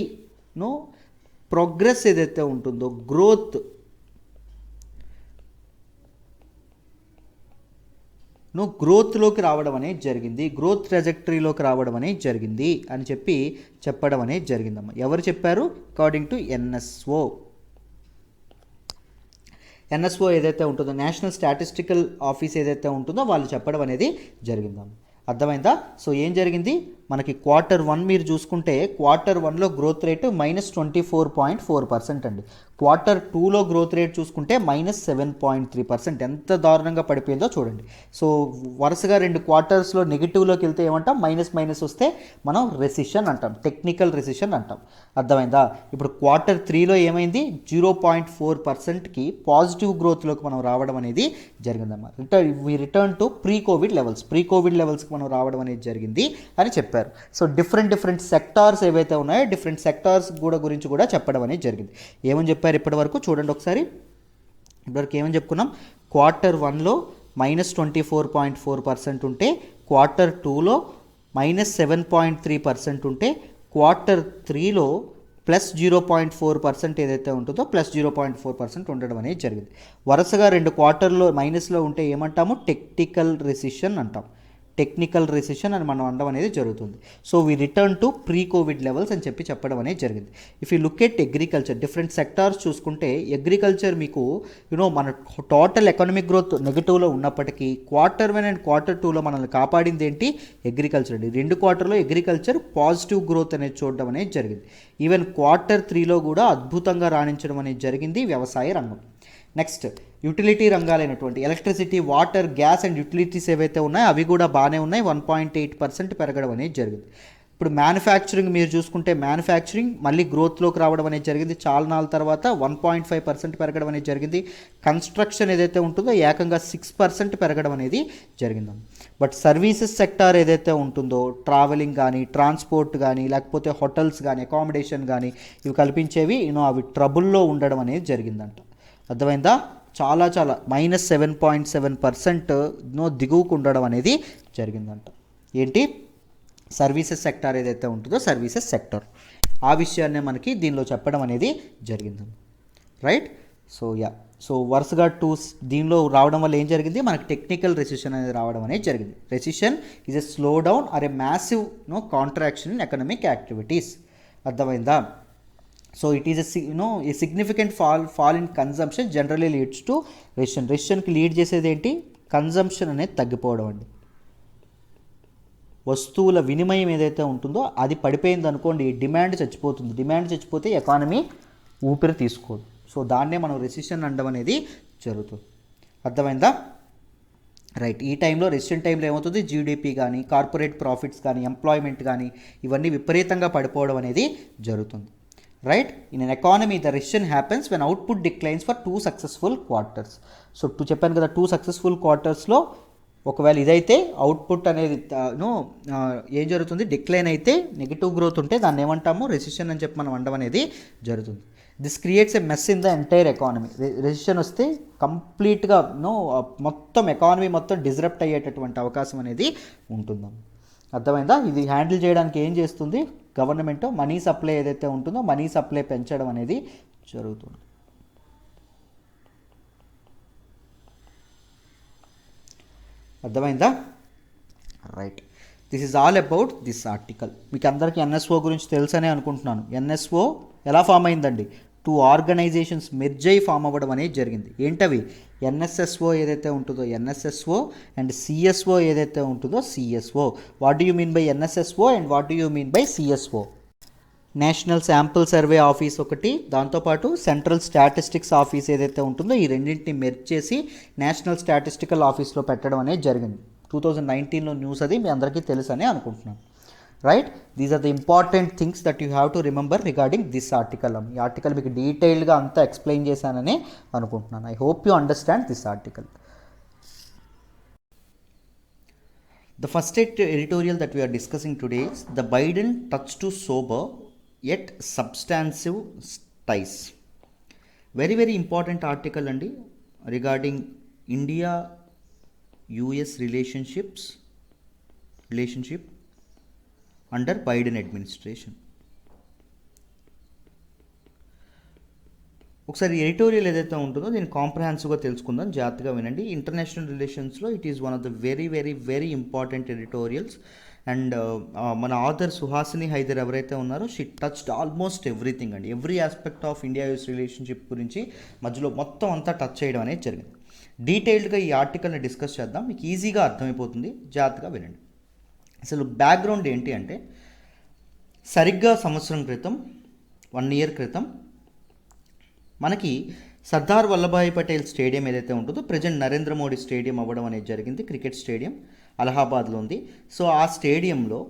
ప్రోగ్రెస్ ఏదైతే ఉంటుందో, గ్రోత్లోకి రావడం అనేది జరిగింది, గ్రోత్ ట్రాజెక్టరీలోకి రావడం అనేది జరిగింది అని చెప్పడం అనేది జరిగిందమ్మా. ఎవరు చెప్పారు? అకార్డింగ్ టు ఎన్ఎస్ఓ ఏదైతే ఉంటుందో, నేషనల్ స్టాటిస్టికల్ ఆఫీస్ ఏదైతే ఉంటుందో వాళ్ళు చెప్పడం అనేది జరిగిందమ్మా. అర్థమైందా? సో ఏం జరిగింది? మనకి Q1 మీరు చూసుకుంటే Q1లో గ్రోత్ రేటు -24.4% అండి. Q2లో గ్రోత్ రేట్ చూసుకుంటే -7.3%. ఎంత దారుణంగా పడిపోయిందో చూడండి. సో వరుసగా 2 క్వార్టర్స్లో నెగిటివ్లోకి వెళ్తే ఏమంటాం? మైనస్ వస్తే మనం రెసిషన్ అంటాం, టెక్నికల్ రెసిషన్ అంటాం. అర్థమైందా? ఇప్పుడు Q3లో ఏమైంది? 0.4%కి పాజిటివ్ గ్రోత్లోకి మనం రావడం అనేది జరిగిందన్నమాట. రిటర్న్ టు ప్రీ కోవిడ్ లెవెల్స్కి మనం రావడం అనేది జరిగింది అని చెప్పారు. సో డిఫరెంట్ సెక్టార్స్ ఏవైతే ఉన్నాయో డిఫరెంట్ సెక్టార్స్ గురించి కూడా చెప్పడం అనేది జరిగింది. ఏమని చెప్పారు ఇప్పటి వరకు చూడండి ఒకసారి. ఇప్పటివరకు ఏమని చెప్పుకున్నాం? Q1లో -24.4% ఉంటే Q2లో -7.3% ఉంటే Q3లో +0.4% ఏదైతే ఉంటుందో +0.4% ఉండడం అనేది జరిగింది. వరుసగా 2 క్వార్టర్లో మైనస్లో ఉంటే ఏమంటాము? టెక్నికల్ రెసిషన్ అంటాం. టెక్నికల్ రెసిషన్ అని మనం అనడం అనేది జరుగుతుంది. So we return to pre Covid levels అని చెప్పడం అనేది జరిగింది. If you look at agriculture, different sectors చూసుకుంటే అగ్రికల్చర్ మీకు మన టోటల్ ఎకనామిక్ గ్రోత్ నెగిటివ్లో ఉన్నప్పటికీ Q1 అండ్ Q2లో మనల్ని కాపాడింది ఏంటి? అగ్రికల్చర్ అండి. 2 క్వార్టర్లో అగ్రికల్చర్ పాజిటివ్ గ్రోత్ అనేది చూడడం అనేది జరిగింది. ఈవెన్ Q3లో కూడా అద్భుతంగా రాణించడం అనేది జరిగింది వ్యవసాయ రంగం. నెక్స్ట్ యూటిలిటీ రంగాలైనటువంటి electricity, water, gas and utilities ఏవైతే ఉన్నాయో అవి కూడా బాగానే ఉన్నాయి. 1.8% పెరగడం అనేది జరిగింది. ఇప్పుడు మ్యానుఫ్యాక్చరింగ్ మీరు చూసుకుంటే మ్యానుఫ్యాక్చరింగ్ మళ్ళీ గ్రోత్లోకి రావడం అనేది జరిగింది. చాలా నాలుగు తర్వాత 1.5% పెరగడం అనేది జరిగింది. కన్స్ట్రక్షన్ ఏదైతే ఉంటుందో ఏకంగా 6% పెరగడం అనేది జరిగింది. బట్ సర్వీసెస్ సెక్టార్ ఏదైతే ఉంటుందో ట్రావెలింగ్ కానీ, ట్రాన్స్పోర్ట్ కానీ, లేకపోతే హోటల్స్ కానీ, అకామిడేషన్ కానీ ఇవి కల్పించేవి అవి ట్రబుల్లో ఉండడం అనేది జరిగిందంట. అర్థమైందా? చాలా -7.7% దిగువకు ఉండడం అనేది జరిగిందంట. ఏంటి? సర్వీసెస్ సెక్టార్ ఏదైతే ఉంటుందో సర్వీసెస్ సెక్టార్ ఆ విషయాన్నే మనకి దీనిలో చెప్పడం అనేది జరిగిందండి. రైట్? సో వరుసగా దీనిలో రావడం వల్ల ఏం జరిగింది? మనకి టెక్నికల్ రెసిషన్ అనేది రావడం అనేది జరిగింది. Recession is a slowdown or a massive contraction in economic activities. అర్థమైందా? So it is a significant fall in consumption generally leads to recession. రెసిషన్కి లీడ్ చేసేది ఏంటి? కన్జంప్షన్ అనేది తగ్గిపోవడం అండి. వస్తువుల వినిమయం ఏదైతే ఉంటుందో అది పడిపోయింది అనుకోండి, డిమాండ్ చచ్చిపోతుంది. డిమాండ్ చచ్చిపోతే ఎకానమీ ఊపిరి తీసుకోదు. సో దాన్నే మనం రెసిషన్ అనడం అనేది జరుగుతుంది. అర్థమైందా? రైట్. ఈ టైంలో రెసిషన్ టైంలో ఏమవుతుంది? జీడిపి కానీ, కార్పొరేట్ ప్రాఫిట్స్ కానీ, ఎంప్లాయ్మెంట్ కానీ ఇవన్నీ విపరీతంగా పడిపోవడం అనేది జరుగుతుంది. Right? In an economy the recession happens when output declines for 2 successful quarters. So చెప్పాను కదా, 2 సక్సెస్ఫుల్ క్వార్టర్స్లో ఒకవేళ ఇదైతే అవుట్పుట్ అనేది ఏం జరుగుతుంది? డిక్లైన్ అయితే, నెగిటివ్ గ్రోత్ ఉంటే దాన్ని ఏమంటాము? రెసిషన్ అని చెప్పి మనం అనడం అనేది జరుగుతుంది. This creates a mess in the entire economy. Recession వస్తే కంప్లీట్గా మొత్తం ఎకానమీ మొత్తం డిస్రప్ట్ అయ్యేటటువంటి అవకాశం అనేది ఉంటుందా? అర్థమైందా? ఇది హ్యాండిల్ చేయడానికి ఏం చేస్తుంది గవర్నమెంట్? మనీ సప్లై ఏదైతే ఉంటుందో మనీ సప్లై పెంచడం అనేది జరుగుతుంది. అర్థమైందా? Right. This is all about this article. మీకు అందరికీ ఎన్ఎస్ఓ గురించి తెలుసనే అనుకుంటున్నాను. ఎన్ఎస్ఓ ఎలా ఫామ్ అయిందండి? 2 ఆర్గనైజేషన్స్ మెర్జ్ అయ్యి ఫామ్ అవ్వడం అనేది జరిగింది. ఏంటవి? ఎన్ఎస్ఎస్ఓ ఏదైతే ఉంటుందో ఎన్ఎస్ఎస్ఓ అండ్ సిఎస్ఓ ఏదైతే ఉంటుందో CSO. What do you mean by NSSO and what do you mean by CSO? National sample survey office ఒకటి, దాంతోపాటు సెంట్రల్ స్టాటిస్టిక్స్ ఆఫీస్ ఏదైతే ఉంటుందో ఈ రెండింటిని మెర్జ్ చేసి నేషనల్ స్టాటిస్టికల్ ఆఫీస్లో పెట్టడం అనేది జరిగింది. 2019లో న్యూస్. అది మీ అందరికీ తెలుసు అని అనుకుంటున్నాను. Right? These are the important things that you have to remember regarding this article. ఈ ఆర్టికల్ మీకు డీటెయిల్గా అంతా ఎక్స్ప్లెయిన్ చేశానని అనుకుంటున్నాను. I hope you understand this article. The first editorial that we are discussing today is the Biden touch to sober yet substantive ties. Very, very important article andi regarding India US relationship under Biden administration. ఒకసారి editorial ఏదైతే ఉంటుందో దీన్ని కాంప్రహెన్సివ్గా తెలుసుకుందాం. జాగ్రత్తగా వినండి. International రిలేషన్స్లో it is one of the very very very important editorials. And మన ఆథర్ సుహాసిని హైదర్ ఎవరైతే ఉన్నారో షీ టచ్డ్ ఆల్మోస్ట్ ఎవ్రీథింగ్ అండి. Every aspect of India US relationship గురించి మధ్యలో మొత్తం అంతా టచ్ చేయడం అనేది జరిగింది. డీటెయిల్డ్గా ఈ ఆర్టికల్ని డిస్కస్ చేద్దాం. మీకు ఈజీగా అర్థమైపోతుంది. జాగ్రత్తగా వినండి. అసలు బ్యాక్గ్రౌండ్ ఏంటి అంటే, సరిగ్గా సంవత్సరం క్రితం, 1 year క్రితం మనకి సర్దార్ వల్లభాయ్ పటేల్ స్టేడియం ఏదైతే ఉంటుందో ప్రజెంట్ నరేంద్ర మోడీ స్టేడియం అవ్వడం అనేది జరిగింది. క్రికెట్ స్టేడియం అలహాబాద్లో ఉంది. సో ఆ స్టేడియంలో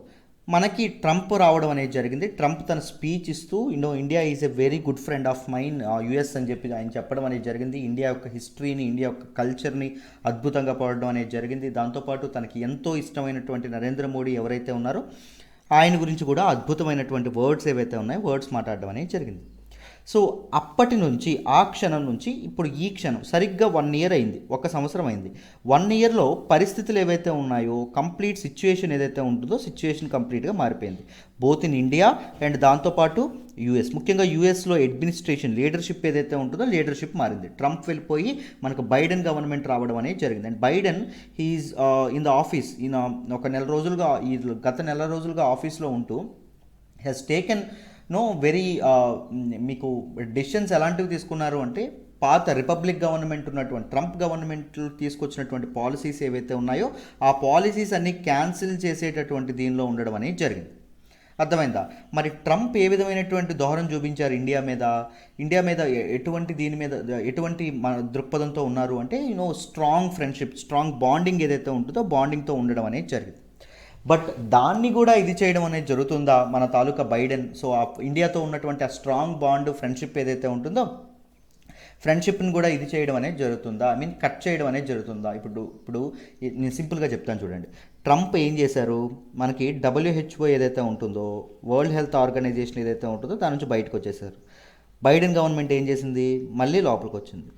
మనకి ట్రంప్ రావడం అనేది జరిగింది. ట్రంప్ తన స్పీచ్ ఇస్తూ India is a very good friend of mine US అని చెప్పి ఆయన చెప్పడం అనేది జరిగింది. ఇండియా యొక్క హిస్టరీని, ఇండియా యొక్క కల్చర్ని అద్భుతంగా పడడం అనేది జరిగింది. దాంతోపాటు తనకి ఎంతో ఇష్టమైనటువంటి నరేంద్ర మోడీ ఎవరైతే ఉన్నారో ఆయన గురించి కూడా అద్భుతమైనటువంటి వర్డ్స్ ఏవైతే ఉన్నాయో వర్డ్స్ మాట్లాడడం అనేది జరిగింది. సో అప్పటి నుంచి ఆ క్షణం నుంచి ఇప్పుడు ఈ క్షణం సరిగ్గా 1 ఇయర్ అయింది, 1 సంవత్సరం అయింది. 1 ఇయర్లో పరిస్థితులు ఏవైతే ఉన్నాయో కంప్లీట్ సిచ్యువేషన్ ఏదైతే ఉంటుందో సిచ్యువేషన్ కంప్లీట్గా మారిపోయింది, బోత్ ఇన్ ఇండియా అండ్ దాంతోపాటు యూఎస్. ముఖ్యంగా యూఎస్లో అడ్మినిస్ట్రేషన్ లీడర్షిప్ ఏదైతే ఉంటుందో లీడర్షిప్ మారింది. ట్రంప్ వెళ్ళిపోయి మనకు బైడెన్ గవర్నమెంట్ రావడం అనేది జరిగింది. And Biden he is in the office ఈయన ఒక నెల రోజులుగా గత నెల రోజులుగా ఆఫీస్లో ఉంటూ హ్యాస్ టేకెన్ వెరీ మీకు డెసిషన్స్ ఎలాంటివి తీసుకున్నారు అంటే పాత రిపబ్లిక్ గవర్నమెంట్ ఉన్నటువంటి ట్రంప్ గవర్నమెంట్ తీసుకొచ్చినటువంటి పాలసీస్ ఏవైతే ఉన్నాయో ఆ పాలసీస్ అన్నీ క్యాన్సిల్ చేసేటటువంటి దీనిలో ఉండడం అనేది జరిగింది. అర్థమైందా? మరి ట్రంప్ ఏ విధమైనటువంటి దోహరం చూపించారు ఇండియా మీద ఎటువంటి దీని మీద ఎటువంటి దృక్పథంతో ఉన్నారు అంటే స్ట్రాంగ్ ఫ్రెండ్షిప్, స్ట్రాంగ్ బాండింగ్ ఏదైతే ఉంటుందో బాండింగ్తో ఉండడం అనేది జరిగింది. బట్ దాన్ని కూడా ఇది చేయడం అనేది జరుగుతుందా మన తాలూకా బైడెన్? సో ఆ ఇండియాతో ఉన్నటువంటి ఆ స్ట్రాంగ్ బాండ్ ఫ్రెండ్షిప్ ఏదైతే ఉంటుందో ఫ్రెండ్షిప్ని కూడా ఇది చేయడం అనేది జరుగుతుందా, కట్ చేయడం అనేది జరుగుతుందా? ఇప్పుడు నేను సింపుల్గా చెప్తాను చూడండి. ట్రంప్ ఏం చేశారు, మనకి WHO ఏదైతే ఉంటుందో వరల్డ్ హెల్త్ ఆర్గనైజేషన్ ఏదైతే ఉంటుందో దాని నుంచి బయటకు వచ్చేసారు. బైడెన్ గవర్నమెంట్ ఏం చేసింది, మళ్ళీ లోపలికి వచ్చింది.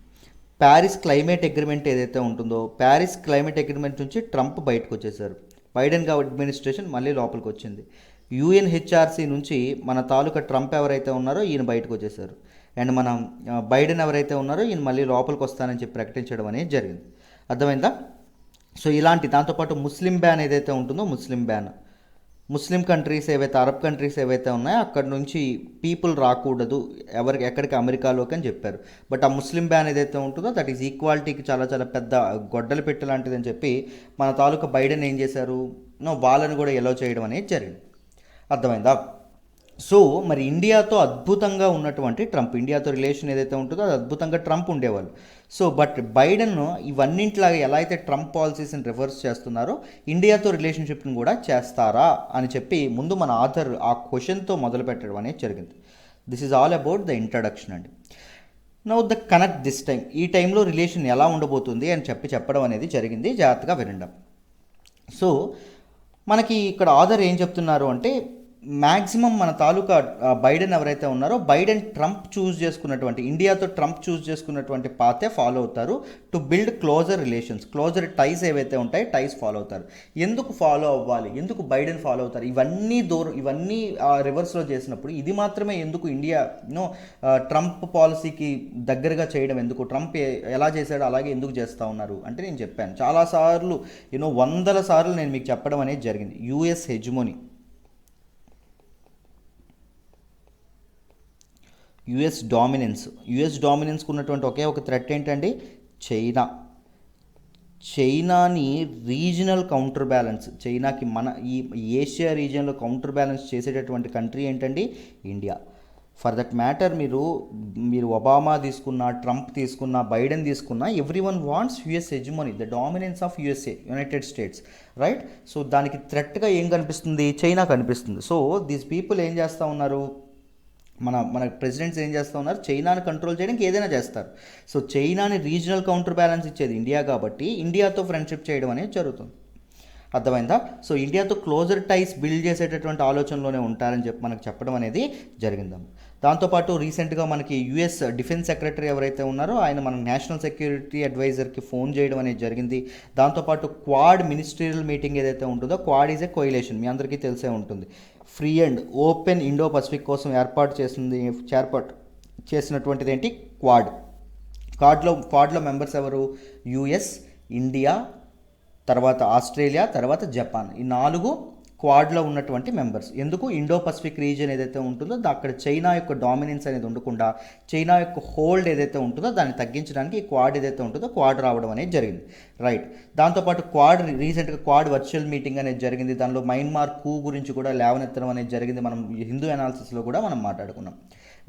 ప్యారిస్ క్లైమేట్ అగ్రిమెంట్ ఏదైతే ఉంటుందో ప్యారిస్ క్లైమేట్ అగ్రిమెంట్ నుంచి ట్రంప్ బయటకు వచ్చేసారు. బైడెన్ అడ్మినిస్ట్రేషన్ మళ్ళీ లోపలికి వచ్చింది. UNHRC నుంచి మన తాలూకా ట్రంప్ ఎవరైతే ఉన్నారో ఈయన బయటకు వచ్చేసారు. అండ్ మన బైడెన్ ఎవరైతే ఉన్నారో ఈయన మళ్ళీ లోపలికి వస్తానని చెప్పి ప్రకటించడం అనేది జరిగింది. అర్థమైందా? సో ఇలాంటి దాంతోపాటు ముస్లిం బ్యాన్ ఏదైతే ఉంటుందో ముస్లిం కంట్రీస్ ఏవైతే అరబ్ కంట్రీస్ ఏవైతే ఉన్నాయో అక్కడ నుంచి పీపుల్ రాకూడదు ఎక్కడికి అమెరికాలోకి అని చెప్పారు. బట్ ఆ ముస్లిం బ్యాన్ ఏదైతే ఉంటుందో దట్ ఈస్ ఈక్వాలిటీకి చాలా చాలా పెద్ద గొడ్డలు పెట్టలాంటిది అని చెప్పి మన తాలూకా బైడెన్ ఏం చేశారు, వాళ్ళని కూడా ఎలో చేయడం అనేది జరిగింది. అర్థమైందా? సో మరి ఇండియాతో అద్భుతంగా ఉన్నటువంటి ట్రంప్, ఇండియాతో రిలేషన్ ఏదైతే ఉంటుందో అది అద్భుతంగా ట్రంప్ ఉండేవాళ్ళు. సో బట్ బైడెన్ ఇవన్నింటిలాగా ఎలా అయితే ట్రంప్ పాలసీస్ని రివర్స్ చేస్తున్నారో ఇండియాతో రిలేషన్షిప్ని కూడా చేస్తారా అని చెప్పి ముందు మన ఆథర్ ఆ క్వశ్చన్తో మొదలు పెట్టడం అనేది జరిగింది. This is all about the introduction అండి. Now the connect this time, ఈ టైంలో రిలేషన్ ఎలా ఉండబోతుంది అని చెప్పడం అనేది జరిగింది. జాగ్రత్తగా వినండి. సో మనకి ఇక్కడ ఆథర్ ఏం చెప్తున్నారు అంటే మ్యాక్సిమం మన తాలూకా బైడెన్ ఎవరైతే ఉన్నారో బైడెన్ ట్రంప్ చూస్ చేసుకున్నటువంటి ఇండియాతో ట్రంప్ చూస్ చేసుకున్నటువంటి పాతే ఫాలో అవుతారు to build closer relations, closer ties ఏవైతే ఉంటాయి టైస్ ఫాలో అవుతారు. ఎందుకు ఫాలో అవ్వాలి, ఎందుకు బైడెన్ ఫాలో అవుతారు, ఇవన్నీ రివర్స్లో చేసినప్పుడు ఇది మాత్రమే ఎందుకు ఇండియా ట్రంప్ పాలసీకి దగ్గరగా చేయడం ఎందుకు, ట్రంప్ ఎలా చేశాడో అలాగే ఎందుకు చేస్తూ ఉన్నారు అంటే నేను చెప్పాను చాలాసార్లు 100 సార్లు నేను మీకు చెప్పడం అనేది జరిగింది. యుఎస్ హెజిమోనీ, యుఎస్ డామినెన్స్కి ఉన్నటువంటి ఒకే ఒక థ్రెట్ ఏంటండి, చైనాని రీజనల్ కౌంటర్ బ్యాలెన్స్, చైనాకి మన ఈ ఏషియా రీజియన్లో కౌంటర్ బ్యాలెన్స్ చేసేటటువంటి కంట్రీ ఏంటండి, ఇండియా. ఫర్ దట్ మ్యాటర్ మీరు ఒబామా తీసుకున్నా, ట్రంప్ తీసుకున్నా, బైడెన్ తీసుకున్నా, every one wants US hegemony, the dominance of USA, United States, right? So దానికి థ్రెట్గా ఏం కనిపిస్తుంది, చైనా కనిపిస్తుంది. సో దీస్ పీపుల్ ఏం చేస్తూ ఉన్నారు, మన ప్రెసిడెంట్స్ ఏం చేస్తూ ఉన్నారు, చైనాని కంట్రోల్ చేయడానికి ఏదైనా చేస్తారు. సో చైనాని రీజనల్ కౌంటర్ బ్యాలెన్స్ ఇచ్చేది ఇండియా కాబట్టి ఇండియాతో ఫ్రెండ్షిప్ చేయడం అనేది జరుగుతుంది. అర్థమైందా? సో ఇండియాతో క్లోజర్ టైస్ బిల్డ్ చేసేటటువంటి ఆలోచనలోనే ఉంటారని చెప్పి మనకు చెప్పడం అనేది జరిగిందాం. దాంతోపాటు రీసెంట్గా మనకి యుఎస్ డిఫెన్స్ సెక్రటరీ ఎవరైతే ఉన్నారో ఆయన మన నేషనల్ సెక్యూరిటీ అడ్వైజర్కి ఫోన్ చేయడం అనేది జరిగింది. దాంతోపాటు క్వాడ్ మినిస్ట్రియల్ మీటింగ్ ఏదైతే ఉంటుందో, క్వాడ్ ఈజ్ ఎ కోయిలేషన్, మీ అందరికీ తెలిసే ఉంటుంది. Free and open Indo Pacific కోసం ఏర్పాటు చేసినటువంటిది ఏంటి, క్వాడ్లో మెంబర్స్ ఎవరు, యుఎస్, ఇండియా, తర్వాత ఆస్ట్రేలియా, తర్వాత జపాన్, ఈ 4 క్వాడ్లో ఉన్నటువంటి మెంబర్స్. ఎందుకు, ఇండో పసిఫిక్ రీజియన్ ఏదైతే ఉంటుందో అక్కడ చైనా యొక్క డామినెన్స్ అనేది ఉండకుండా చైనా యొక్క హోల్డ్ ఏదైతే ఉంటుందో దాన్ని తగ్గించడానికి ఈ క్వాడ్ ఏదైతే ఉంటుందో క్వాడ్ రావడం అనేది జరిగింది, రైట్? దాంతోపాటు రీసెంట్గా క్వాడ్ వర్చువల్ మీటింగ్ అనేది జరిగింది. దానిలో మయన్మార్ కూ గురించి కూడా లేవనెత్తడం అనేది జరిగింది. మనం హిందూ అనాలిసిస్లో కూడా మనం మాట్లాడుకున్నాం.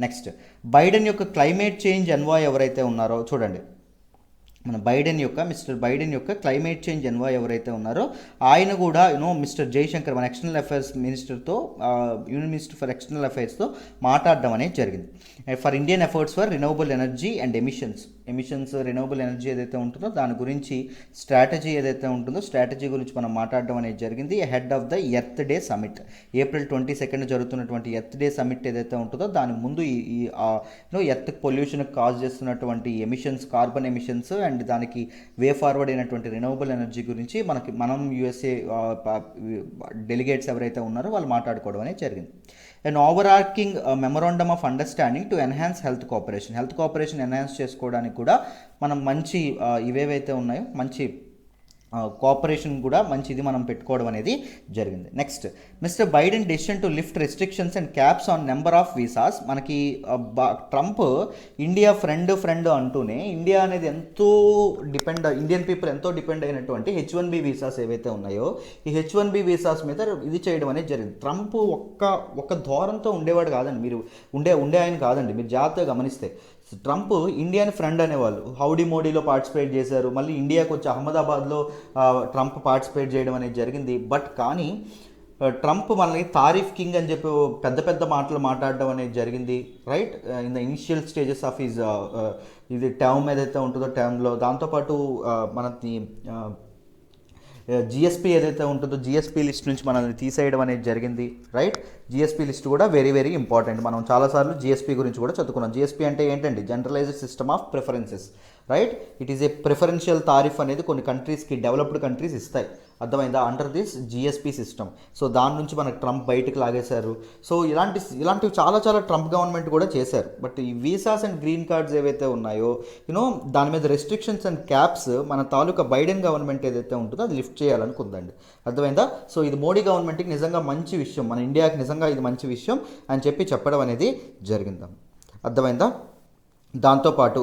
నెక్స్ట్, బైడెన్ యొక్క క్లైమేట్ చేంజ్ ఎన్వాయ్ ఎవరైతే ఉన్నారో చూడండి, మిస్టర్ బైడెన్ యొక్క క్లైమేట్ చేంజ్ ఎన్వాయ్ ఎవరైతే ఉన్నారో ఆయన కూడా మిస్టర్ జైశంకర్ మన ఎక్స్టర్నల్ అఫైర్స్ మినిస్టర్తో, యూనియన్ మినిస్టర్ ఫర్ ఎక్స్టర్నల్ అఫైర్స్తో మాట్లాడడం అనేది జరిగింది. For Indian efforts for renewable energy and emissions, emissions renewable energy ఏదైతే ఉంటుందో దాని గురించి స్ట్రాటజీ ఏదైతే ఉంటుందో స్ట్రాటజీ గురించి మనం మాట్లాడడం అనేది జరిగింది head of the earth day summit. April 22 జరుగుతున్నటువంటి ఎర్త్ డే సమిట్ ఏదైతే ఉంటుందో దాని ముందు ఈ ఎర్త్ పొల్యూషన్ కాజ్ చేస్తున్నటువంటి ఎమిషన్స్, కార్బన్ ఎమిషన్స్ అండ్ దానికి వే ఫార్వర్డ్ అయినటువంటి రెన్యూవబుల్ ఎనర్జీ గురించి మనం యూఎస్ఏ డెలిగేట్స్ ఎవరైతే ఉన్నారో వాళ్ళు మాట్లాడుకోవడం అనేది జరిగింది. And overarching memorandum of understanding to enhance health cooperation enhance చేసుకోవడానికి కూడా మనం మంచి ఇవేవైతే ఉన్నాయో మంచి కోఆపరేషన్ కూడా మంచిది మనం పెట్టుకోవడం అనేది జరిగింది. Next, mister Biden decision to lift restrictions and caps on number of visas. మనకి ట్రంప్ ఇండియా ఫ్రెండ్ అంటూనే ఇండియా అనేది ఇండియన్ పీపుల్ ఎంతో డిపెండ్ అయినటువంటి H1B వీసాస్ ఏవైతే ఉన్నాయో ఈ H1B వీసాస్ మీద ఇది చేయడం అనేది జరిగింది. ట్రంప్ ఒక్క ధోరణితో ఉండేవాడు కాదండి, మీరు ఉండే ఆయన కాదండి, మీరు జాగ్రత్తగా గమనిస్తే. ట్రంప్ ఇండియన్ ఫ్రెండ్ అనేవాళ్ళు హౌడీ మోడీలో పార్టిసిపేట్ చేశారు, మళ్ళీ ఇండియాకి వచ్చి అహ్మదాబాద్లో ట్రంప్ పార్టిసిపేట్ చేయడం అనేది జరిగింది. బట్ కానీ ట్రంప్ మనల్ని తారీఫ్ కింగ్ అని చెప్పి పెద్ద మాటలు మాట్లాడడం అనేది జరిగింది, right, in the initial stages of his ఇది టర్మ్ ఏదైతే ఉంటుందో టర్మ్లో. దాంతోపాటు మనకి జిఎస్పీ ఏదైతే ఉంటుందో జిఎస్పీ లిస్ట్ నుంచి మనల్ని తీసేయడం అనేది జరిగింది, రైట్. జిఎస్పీ లిస్ట్ కూడా వెరీ ఇంపార్టెంట్. మనం చాలాసార్లు జిఎస్పీ గురించి కూడా చదువుకున్నాం. జిఎస్పీ అంటే ఏంటండి? Generalised system of preferences, right. It is a preferential tariff అనేది కొన్ని కంట్రీస్కి, డెవలప్డ్ కంట్రీస్ ఇస్తాయి, అర్థమైందా, under this GSP system. So దాని నుంచి మనకు ట్రంప్ బయటకు లాగేశారు. సో ఇలాంటివి చాలా ట్రంప్ గవర్నమెంట్ కూడా చేశారు. బట్ ఈ వీసాస్ అండ్ గ్రీన్ కార్డ్స్ ఏవైతే ఉన్నాయో దాని మీద రెస్ట్రిక్షన్స్ అండ్ క్యాప్స్ మన తాలూకా బైడెన్ గవర్నమెంట్ ఏదైతే ఉంటుందో అది లిఫ్ట్ చేయాలనుకుందండి, అర్థమైందా. సో ఇది మోడీ గవర్నమెంట్కి నిజంగా మంచి విషయం, మన ఇండియాకి నిజంగా ఇది మంచి విషయం అని చెప్పడం అనేది జరిగిందా, అర్థమైందా. దాంతోపాటు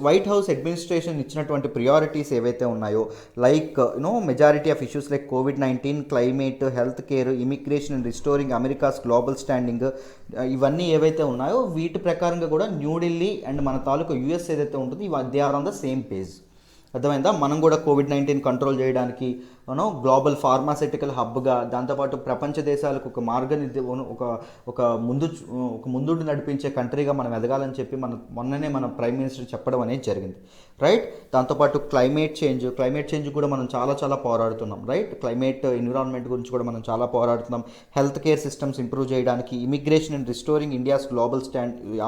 వైట్ హౌస్ అడ్మినిస్ట్రేషన్ ఇచ్చినటువంటి ప్రియారిటీస్ ఏవైతే ఉన్నాయో like majority of issues like COVID-19, climate, health care, immigration and restoring America's global standing, ఇవన్నీ ఏవైతే ఉన్నాయో వీటి ప్రకారంగా కూడా న్యూఢిల్లీ అండ్ మన తాలూకా యుఎస్ ఏదైతే ఉంటుందో they are on the same page, అర్థమైందా. మనం కూడా COVID-19 కంట్రోల్ చేయడానికి గ్లోబల్ ఫార్మాసిటికల్ హబ్గా, దాంతోపాటు ప్రపంచ దేశాలకు ఒక ఒక ముందు నడిపించే కంట్రీగా మనం ఎదగాలని చెప్పి మొన్ననే మన ప్రైమ్ మినిస్టర్ చెప్పడం అనేది జరిగింది, రైట్. దాంతోపాటు క్లైమేట్ చేంజ్ కూడా మనం చాలా పోరాడుతున్నాం, రైట్. క్లైమేట్ ఎన్విరాన్మెంట్ గురించి కూడా మనం చాలా పోరాడుతున్నాం. హెల్త్ కేర్ సిస్టమ్స్ ఇంప్రూవ్ చేయడానికి, immigration and restoring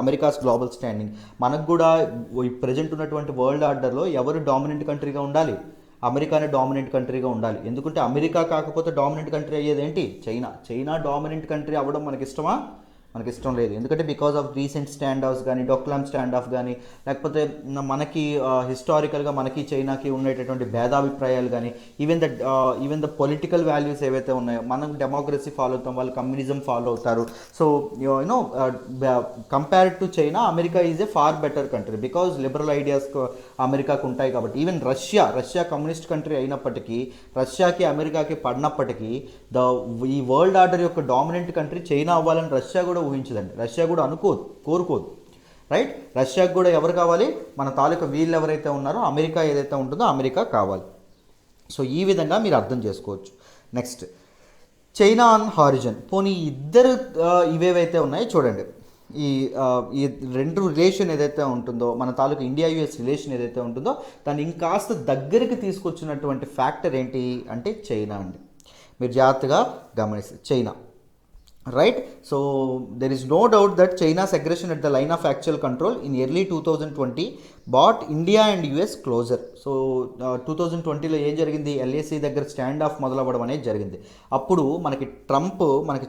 America's global standing. మనకు కూడా ప్రజెంట్ ఉన్నటువంటి వరల్డ్ ఆర్డర్లో ఎవరు డామినెంట్ కంట్రీగా ఉండాలి? అమెరికానే డామినెంట్ కంట్రీగా ఉండాలి. ఎందుకంటే అమెరికా కాకపోతే డామినెంట్ కంట్రీ అయ్యేది ఏంటి? చైనా డామినెంట్ కంట్రీ అవ్వడం మనకి ఇష్టం లేదు. ఎందుకంటే because of recent stand offs కానీ, డోక్లాం స్టాండ్ ఆఫ్ కానీ, లేకపోతే మనకి హిస్టారికల్గా మనకి చైనాకి ఉండేటటువంటి భేదాభిప్రాయాలు కానీ, ఈవెన్ ద పొలిటికల్ వాల్యూస్ ఏవైతే ఉన్నాయో, మనం డెమోక్రసీ ఫాలో అవుతాం, వాళ్ళు కమ్యూనిజం ఫాలో అవుతారు. So compared to China, America is a far better country because liberal ideas అమెరికాకు ఉంటాయి కాబట్టి. ఈవెన్ రష్యా కమ్యూనిస్ట్ కంట్రీ అయినప్పటికీ, రష్యాకి అమెరికాకి పడినప్పటికీ ఈ వరల్డ్ ఆర్డర్ యొక్క డామినెంట్ కంట్రీ చైనా అవ్వాలని రష్యా కూడా ఊహించదండి, రష్యా కూడా కోరుకోదు, రైట్. రష్యాకు కూడా ఎవరు కావాలి? మన తాలూకా వీళ్ళు ఎవరైతే ఉన్నారో అమెరికా ఏదైతే ఉంటుందో అమెరికా కావాలి. సో ఈ విధంగా మీరు అర్థం చేసుకోవచ్చు. Next, China on horizon. పోనీ ఇద్దరు ఇవేవైతే ఉన్నాయో చూడండి, ఈ రెండు రిలేషన్ ఏదైతే ఉంటుందో, మన తాలూకా ఇండియా యుఎస్ రిలేషన్ ఏదైతే ఉంటుందో దాన్ని ఇంకాస్త దగ్గరికి తీసుకొచ్చినటువంటి ఫ్యాక్టర్ ఏంటి అంటే చైనా అండి. మీరు జాగ్రత్తగా గమనిస్తే China, right. So there is no doubt that China's aggression at the line of actual control in early 2020 brought India and US closer. So 2020లో ఏం జరిగింది? LAC దగ్గర స్టాండ్ ఆఫ్ మొదలవ్వడం అనేది జరిగింది. అప్పుడు మనకి ట్రంప్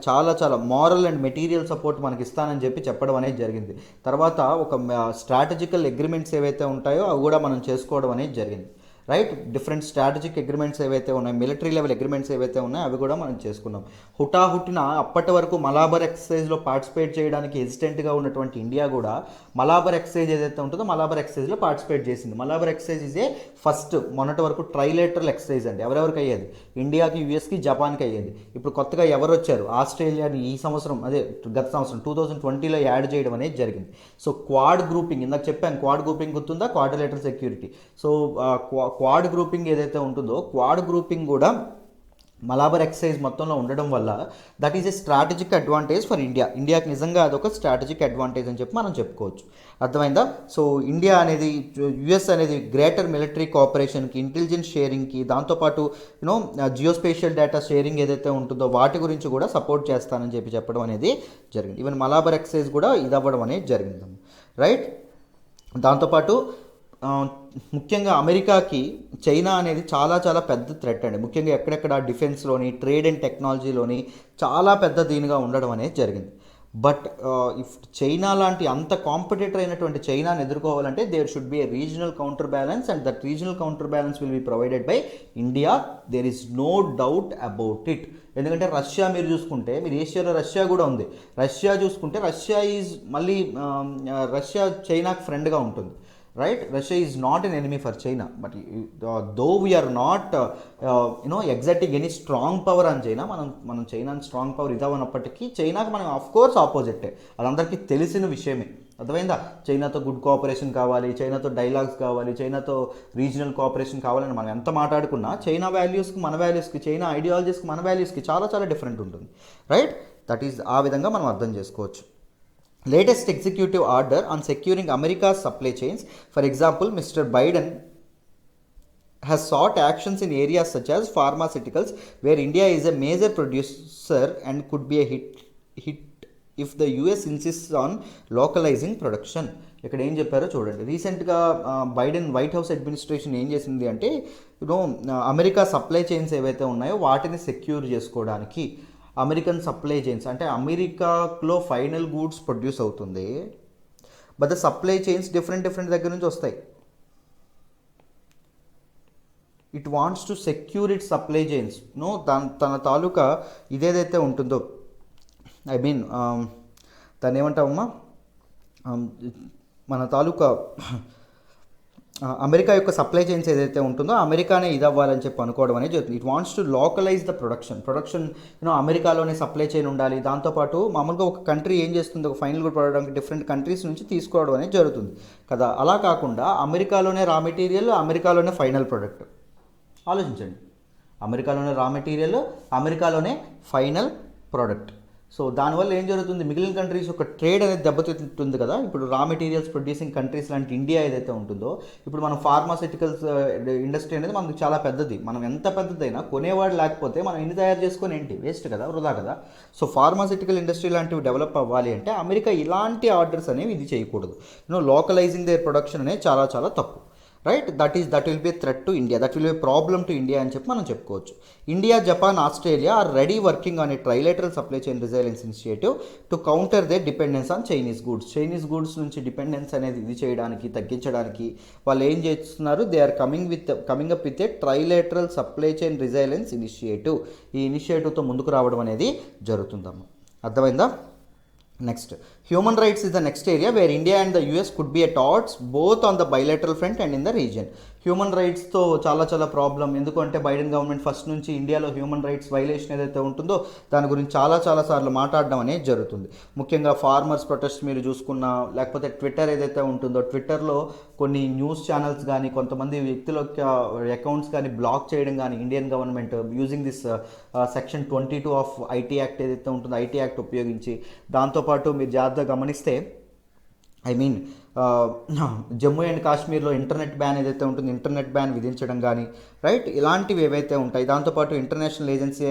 చాలా మారల్ అండ్ మెటీరియల్ సపోర్ట్ మనకి ఇస్తానని చెప్పడం అనేది జరిగింది. తర్వాత ఒక స్ట్రాటజికల్ అగ్రిమెంట్స్ ఏవైతే ఉంటాయో అవి కూడా మనం చేసుకోవడం అనేది జరిగింది, రైట్. డిఫరెంట్ స్ట్రాటజిక్ అగ్రిమెంట్స్ ఏవైతే ఉన్నాయో, మిలిటరీ లెవెల్ అగ్రిమెంట్స్ ఏవైతే ఉన్నాయో అవి కూడా మనం చేసుకున్నాం. హుటాహుటిన అప్పటి వరకు మలాబర్ ఎక్సర్సైజ్లో పార్టిసిపేట్ చేయడానికి హెసిటెంట్గా ఉన్నటువంటి ఇండియా కూడా మలాబర్ ఎక్సర్సైజ్ ఏదైతే ఉంటుందో మలాబర్ ఎక్సర్సైజ్లో పార్టిసిపేట్ చేసింది. మలాబర్ ఎక్సర్సైజ్ ఇస్ ఏ ఫస్ట్ మొన్నటి వరకు ట్రైలేటరల్ ఎక్సర్సైజ్ అండి. ఎవరెవరికి అయ్యేది? ఇండియాకి, యుఎస్కి, జపాన్కి అయ్యేది. ఇప్పుడు కొత్తగా ఎవరు వచ్చారు? ఆస్ట్రేలియాని ఈ సంవత్సరం, గత సంవత్సరం 2020లో యాడ్ చేయడం అనేది జరిగింది. సో క్వాడ్ గ్రూపింగ్, ఇందాక చెప్పాను క్వాడ్ గ్రూపింగ్ గుర్తుందా? Quadrilateral security. So quad grouping ఏదైతే ఉంటుందో క్వాడ్ గ్రూపింగ్ కూడా మలాబర్ ఎక్సైజ్ మొత్తంలో ఉండడం వల్ల that is a strategic advantage for ఇండియాకి నిజంగా అదొక స్ట్రాటజిక్ అడ్వాంటేజ్ అని చెప్పి మనం చెప్పుకోవచ్చు. అర్థమైందా? సో ఇండియా అనేది యుఎస్ అనేది గ్రేటర్ మిలిటరీ కోఆపరేషన్కి, ఇంటెలిజెన్స్ షేరింగ్కి, దాంతోపాటు యూనో జియోస్పేషియల్ డేటా షేరింగ్ ఏదైతే ఉంటుందో వాటి గురించి కూడా సపోర్ట్ చేస్తానని చెప్పడం అనేది జరిగింది. ఈవెన్ మలాబర్ ఎక్సైజ్ కూడా ఇది అవ్వడం అనేది జరిగింది, రైట్. దాంతోపాటు ముఖ్యంగా అమెరికాకి చైనా అనేది చాలా చాలా పెద్ద థ్రెట్ అండి. ముఖ్యంగా ఎక్కడెక్కడ డిఫెన్స్లోని, ట్రేడ్ అండ్ టెక్నాలజీలోని చాలా పెద్ద దీనిగా ఉండడం అనేది జరిగింది. బట్ ఇఫ్ చైనా లాంటి అంత కాంపిటేటర్ అయినటువంటి చైనాని ఎదుర్కోవాలంటే there should be a regional counter balance, and that regional counter balance will be provided by India. There is no doubt about it. ఎందుకంటే రష్యా మీరు చూసుకుంటే, మీరు ఏషియాలో రష్యా కూడా ఉంది. రష్యా చూసుకుంటే రష్యా ఈజ్ మళ్ళీ రష్యా చైనాకి ఫ్రెండ్గా ఉంటుంది, right. Russia is not an enemy for China, but though we are not exacting any strong power అని చైనా. మనం చైనాని స్ట్రాంగ్ పవర్ ఇదవనప్పటికీ చైనాకి మనం ఆఫ్ కోర్స్ ఆపోజిటే, అదందరికీ తెలిసిన విషయమే. అర్థమైందా? చైనాతో గుడ్ కోఆపరేషన్ కావాలి, చైనాతో డైలాగ్స్ కావాలి, చైనాతో రీజనల్ కోఆపరేషన్ కావాలని మనం ఎంత మాట్లాడుకున్నా చైనా వాల్యూస్కి మన వాల్యూస్కి, చైనా ఐడియాలజీస్కి మన వాల్యూస్కి చాలా చాలా డిఫరెంట్ ఉంటుంది, రైట్. దట్ ఈస్ ఆ విధంగా మనం అర్థం చేసుకోవచ్చు. Latest executive order on securing America's supply chains. For example, Mr. Biden has sought actions in areas such as pharmaceuticals, where India is a major producer and could be a hit if the US insists on localizing production. ఇక్కడ ఏం చెప్పారో చూడండి. రీసెంట్గా Biden white House administration ఏం చేసింది అంటే, America supply chains ఏవైతే ఉన్నాయో వాటిని సెక్యూర్ చేసుకోవడానికి, అమెరికన్ సప్లై చైన్స్ అంటే అమెరికాలో ఫైనల్ గూడ్స్ ప్రొడ్యూస్ అవుతుంది, but the supply chains different దగ్గర నుంచి వస్తాయి. It wants to secure it supply chains. తన తాలూకా ఇదేదైతే ఉంటుందో, ఐ మీన్ దాన్ని ఏమంటామమ్మా, మన తాలూకా అమెరికా యొక్క సప్లై చైన్స్ ఏదైతే ఉంటుందో అమెరికానే ఇది అవ్వాలని చెప్పి అనుకోవడం అనేది జరుగుతుంది. It wants to localise the production అమెరికాలోనే సప్లై చైన్ ఉండాలి. దాంతోపాటు మామూలుగా ఒక కంట్రీ ఏం చేస్తుంది, ఒక final good product different countries నుంచి తీసుకోవడం అనేది జరుగుతుంది కదా. అలా కాకుండా అమెరికాలోనే రా మెటీరియల్, అమెరికాలోనే ఫైనల్ ప్రోడక్ట్. ఆలోచించండి, అమెరికాలోనే రా మెటీరియల్, అమెరికాలోనే ఫైనల్ ప్రోడక్ట్. సో దానివల్ల ఏం జరుగుతుంది, మిగిలిన కంట్రీస్ యొక్క ట్రేడ్ అనేది దెబ్బతింటుంది కదా. ఇప్పుడు రా మెటీరియల్స్ ప్రొడ్యూసింగ్ కంట్రీస్ లాంటి ఇండియా ఏదైతే ఉంటుందో, ఇప్పుడు మనం ఫార్మాసిటికల్స్ ఇండస్ట్రీ అనేది మనకు చాలా పెద్దది. మనం ఎంత పెద్దదైనా కొనేవాడు లేకపోతే మనం ఎన్ని తయారు చేసుకొని ఏంటి, వేస్ట్ కదా, వృధా కదా. సో ఫార్మాసిటికల్ ఇండస్ట్రీ లాంటివి డెవలప్ అవ్వాలి అంటే అమెరికా ఇలాంటి ఆర్డర్స్ అనేవి ఇది చేయకూడదు. లోకలైజింగ్ దేర్ ప్రొడక్షన్ అనేది చాలా చాలా తప్పు, right. That will be a threat to India, that will be problem to India అని చెప్పి మనం చెప్పుకోవచ్చు. India, Japan, Australia are ready working on a trilateral supply chain resilience initiative to counter they dependence on Chinese goods నుంచి dependence అనేది ఇది చేయడానికి, తగ్గించడానికి వాళ్ళు ఏం చేస్తున్నారు, they are coming up with a trilateral supply chain resilience initiative. ఈ ఇనిషియేటివ్తో ముందుకు రావడం అనేది జరుగుతుందమ్మా. అర్థమైందా? Next, human rights is the next area where India and the US could be at odds both on the bilateral front and in the region. Human రైట్స్తో చాలా problem. ఎందుకంటే బైడెన్ గవర్నమెంట్ ఫస్ట్ నుంచి ఇండియాలో హ్యూమన్ రైట్స్ వైలేషన్ ఏదైతే ఉంటుందో దాని గురించి చాలా సార్లు మాట్లాడడం అనేది జరుగుతుంది. ముఖ్యంగా ఫార్మర్స్ ప్రొటెస్ట్ మీరు చూసుకున్నా, లేకపోతే ట్విట్టర్ ఏదైతే ఉంటుందో ట్విట్టర్లో కొన్ని న్యూస్ ఛానల్స్ కానీ కొంతమంది వ్యక్తుల అకౌంట్స్ కానీ బ్లాక్ చేయడం కానీ Indian government using this section 22 of IT act ఏదైతే ఉంటుందో ఐటీ యాక్ట్ ఉపయోగించి. దాంతోపాటు మీరు జాగ్రత్తగా గమనిస్తే, ఐ మీన్ జమ్మూ అండ్ కాశ్మీర్లో ఇంటర్నెట్ బ్యాన్ ఏదైతే ఉంటుందో ఇంటర్నెట్ బ్యాన్ విధించడం కానీ, రైట్, ఇలాంటివి ఏవైతే ఉంటాయి. దాంతోపాటు ఇంటర్నేషనల్ ఏజెన్సీస్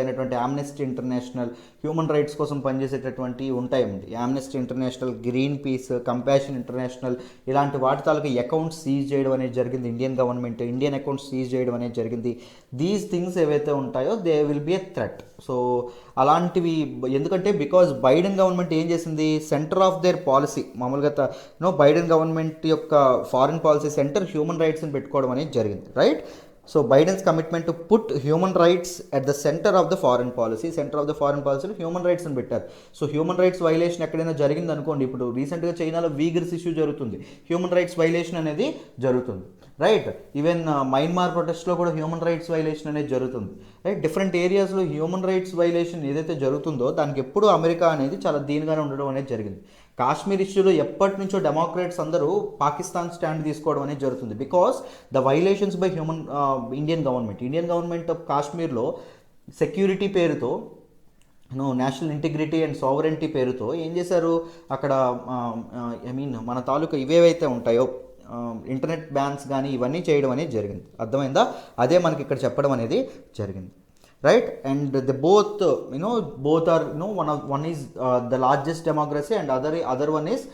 అయినటువంటి ఆమ్నెస్టీ ఇంటర్నేషనల్, హ్యూమన్ రైట్స్ కోసం పనిచేసేటటువంటి ఉంటాయండి. Amnesty international, green peas, compassion international, ఇలాంటి వాటి తాలూకు అకౌంట్స్ సీజ్ చేయడం అనేది జరిగింది. Indian government Indian accounts seize చేయడం అనేది జరిగింది. దీస్ థింగ్స్ ఏవైతే ఉంటాయో they will be a threat. So అలాంటివి ఎందుకంటే బికాజ్ బైడెన్ గవర్నమెంట్ ఏం చేసింది, సెంటర్ ఆఫ్ దేర్ పాలసీ మామూలుగా బైడెన్ గవర్నమెంట్ యొక్క ఫారిన్ పాలసీ సెంటర్ హ్యూమన్ రైట్స్ని పెట్టుకోవడం అనేది జరిగింది, right. So Biden's commitment to put human rights at the centre of the foreign పాలసీలో హ్యూమన్ రైట్స్ అని పెట్టారు. సో హ్యూమన్ రైట్స్ వైలేషన్ ఎక్కడైనా జరిగింది అనుకోండి, ఇప్పుడు రీసెంట్గా చైనాలో వీగర్స్ ఇష్యూ జరుగుతుంది, హ్యూమన్ రైట్స్ వైలేషన్ అనేది జరుగుతుంది. రైట్. ఈవెన్ మయన్మార్ ప్రొటెస్ట్లో కూడా హ్యూమన్ రైట్స్ వైలేషన్ అనేది జరుగుతుంది. రైట్, డిఫరెంట్ ఏరియాస్లో హ్యూమన్ రైట్స్ వైలేషన్ ఏదైతే జరుగుతుందో దానికి ఎప్పుడు అమెరికా అనేది చాలా దీనిగానే ఉండడం అనేది జరిగింది. కాశ్మీర్ ఇష్యూలో ఎప్పటి నుంచో డెమోక్రాట్స్ అందరూ పాకిస్తాన్ స్టాండ్ తీసుకోవడం అనేది జరుగుతుంది. Because the violations by Indian government of కాశ్మీర్లో సెక్యూరిటీ పేరుతో నేషనల్ ఇంటిగ్రిటీ అండ్ సావరెంటీ పేరుతో ఏం చేశారు అక్కడ, మన తాలూకా ఇవేవైతే ఉంటాయో ఇంటర్నెట్ బ్యాన్స్ కానీ ఇవన్నీ చేయడం అనేది జరిగింది. అర్థమైందా? అదే మనకి ఇక్కడ చెప్పడం అనేది జరిగింది. Right, and the both are one is the largest democracy and other one is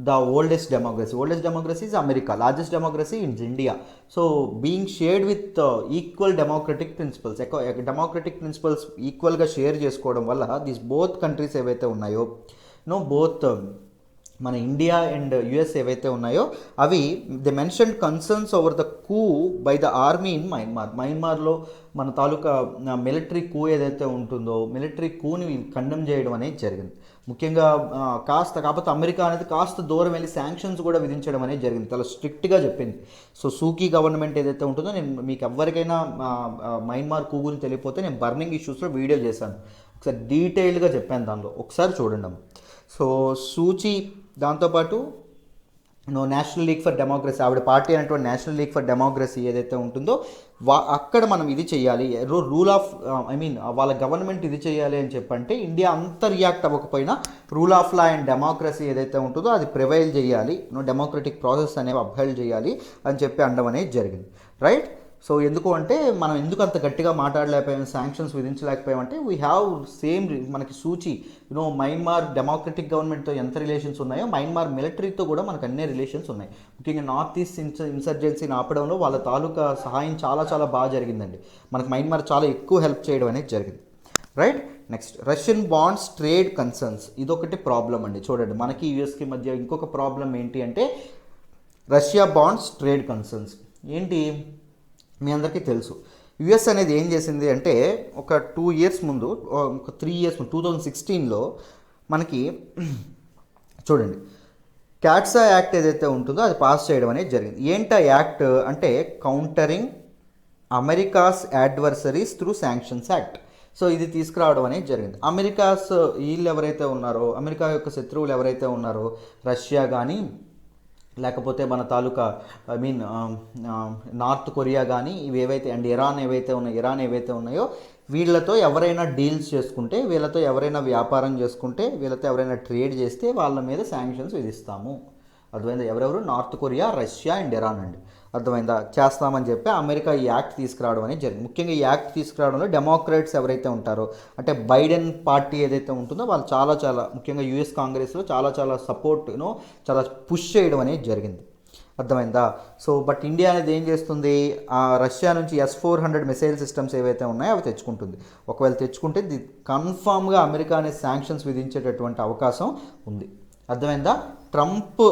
the oldest democracy is America, largest democracy is India. So being shared with equal democratic principles equal గా share చేసుకోవడం వల్ల these both countries ఏవైతే ఉన్నాయో both మన India and US ఏవైతే ఉన్నాయో అవి the mention concerns over the కూ బై ద ఆర్మీ ఇన్ మయన్మార్లో మన తాలూకా మిలిటరీ కూ ఏదైతే ఉంటుందో మిలిటరీ కూని కండెమ్ చేయడం అనేది జరిగింది. ముఖ్యంగా కాకపోతే అమెరికా అనేది కాస్త దూరం వెళ్ళి శాంక్షన్స్ కూడా విధించడం అనేది జరిగింది, చాలా స్ట్రిక్ట్గా చెప్పింది. సో సూకీ గవర్నమెంట్ ఏదైతే ఉంటుందో, నేను మీకు ఎవరికైనా మయన్మార్ కూ గురించి తెలియకపోతే నేను బర్నింగ్ ఇష్యూస్లో వీడియో చేశాను, ఒకసారి డీటెయిల్డ్గా చెప్పాను, దానిలో ఒకసారి చూడండి. సో సూచీ దాంతోపాటు నేషనల్ లీగ్ ఫర్ డెమోక్రసీ, ఆవిడ పార్టీ అయినటువంటి నేషనల్ లీగ్ ఫర్ డెమోక్రసీ ఏదైతే ఉంటుందో అక్కడ మనం ఇది చేయాలి, రూల్ ఆఫ్ వాళ్ళ గవర్నమెంట్ ఇది చేయాలి అని చెప్పంటే ఇండియా అంత రియాక్ట్ అవ్వకపోయినా rule of law and democracy ఏదైతే ఉంటుందో అది ప్రివైల్ చేయాలి, డెమోక్రటిక్ ప్రాసెస్ అనేవి అప్హైల్డ్ చేయాలి అని చెప్పి అనడం అనేది జరిగింది. రైట్. సో ఎందుకు అంటే మనం ఎందుకు అంత గట్టిగా మాట్లాడలేకపోయాం, శాంక్షన్స్ విధించలేకపోయామంటే వీ హ్యావ్ సేమ్, మనకి సూచి మయన్మార్ డెమోక్రటిక్ గవర్నమెంట్తో ఎంత రిలేషన్స్ ఉన్నాయో మయన్మార్ మిలిటరీతో కూడా మనకు అన్ని రిలేషన్స్ ఉన్నాయి. ముఖ్యంగా నార్త్ ఈస్ట్ ఇన్సర్జెన్సీని ఆపడంలో వాళ్ళ తాలూకా సహాయం చాలా చాలా బాగా జరిగిందండి. మనకు మయన్మార్ చాలా ఎక్కువ హెల్ప్ చేయడం అనేది జరిగింది. Right. Next, Russian bonds trade concerns, ఇదొకటి ప్రాబ్లం అండి. చూడండి, మనకి యూఎస్కి మధ్య ఇంకొక ప్రాబ్లం ఏంటి అంటే రష్యా బాండ్స్ ట్రేడ్ కన్సర్న్స్ ఏంటి మీ అందరికీ తెలుసు. యుఎస్ అనేది ఏం చేసింది అంటే ఒక 2 years ముందు, ఒక 3 years ముందు 2016లో మనకి చూడండి క్యాట్సా యాక్ట్ ఏదైతే ఉంటుందో అది పాస్ చేయడం అనేది జరిగింది. ఏంటా యాక్ట్ అంటే countering America's adversaries through sanctions act. So ఇది తీసుకురావడం అనేది జరిగింది. వీళ్ళు ఎవరైతే ఉన్నారో, అమెరికా యొక్క శత్రువులు ఎవరైతే ఉన్నారో, రష్యా కానీ లేకపోతే మన తాలూకా నార్త్ కొరియా కానీ ఇవి ఏవైతే అండ్ ఇరాన్ ఏవైతే ఉన్నాయో వీళ్ళతో ఎవరైనా డీల్స్ చేసుకుంటే, వీళ్ళతో ఎవరైనా వ్యాపారం చేసుకుంటే, వీళ్ళతో ఎవరైనా ట్రేడ్ చేస్తే వాళ్ళ మీద శాంక్షన్స్ విధిస్తాము. అర్థమైందా? ఎవరెవరు? North Korea, Russia and Iran అండి. అర్థమైందా? చేస్తామని చెప్పి అమెరికా ఈ యాక్ట్ తీసుకురావడం అనేది జరిగింది. ముఖ్యంగా ఈ యాక్ట్ తీసుకురావడంలో డెమోక్రాట్స్ ఎవరైతే ఉంటారో, అంటే బైడెన్ పార్టీ ఏదైతే ఉంటుందో వాళ్ళు చాలా ముఖ్యంగా యూఎస్ కాంగ్రెస్లో చాలా సపోర్ట్ చాలా పుష్ చేయడం అనేది జరిగింది. అర్థమైందా? సో బట్ ఇండియా అనేది ఏం చేస్తుంది, రష్యా నుంచి S-400 మిసైల్ సిస్టమ్స్ ఏవైతే ఉన్నాయో అవి తెచ్చుకుంటుంది. ఒకవేళ తెచ్చుకుంటే కన్ఫామ్గా అమెరికా అనే శాంక్షన్స్ విధించేటటువంటి అవకాశం ఉంది. అర్థమైందా? ట్రంప్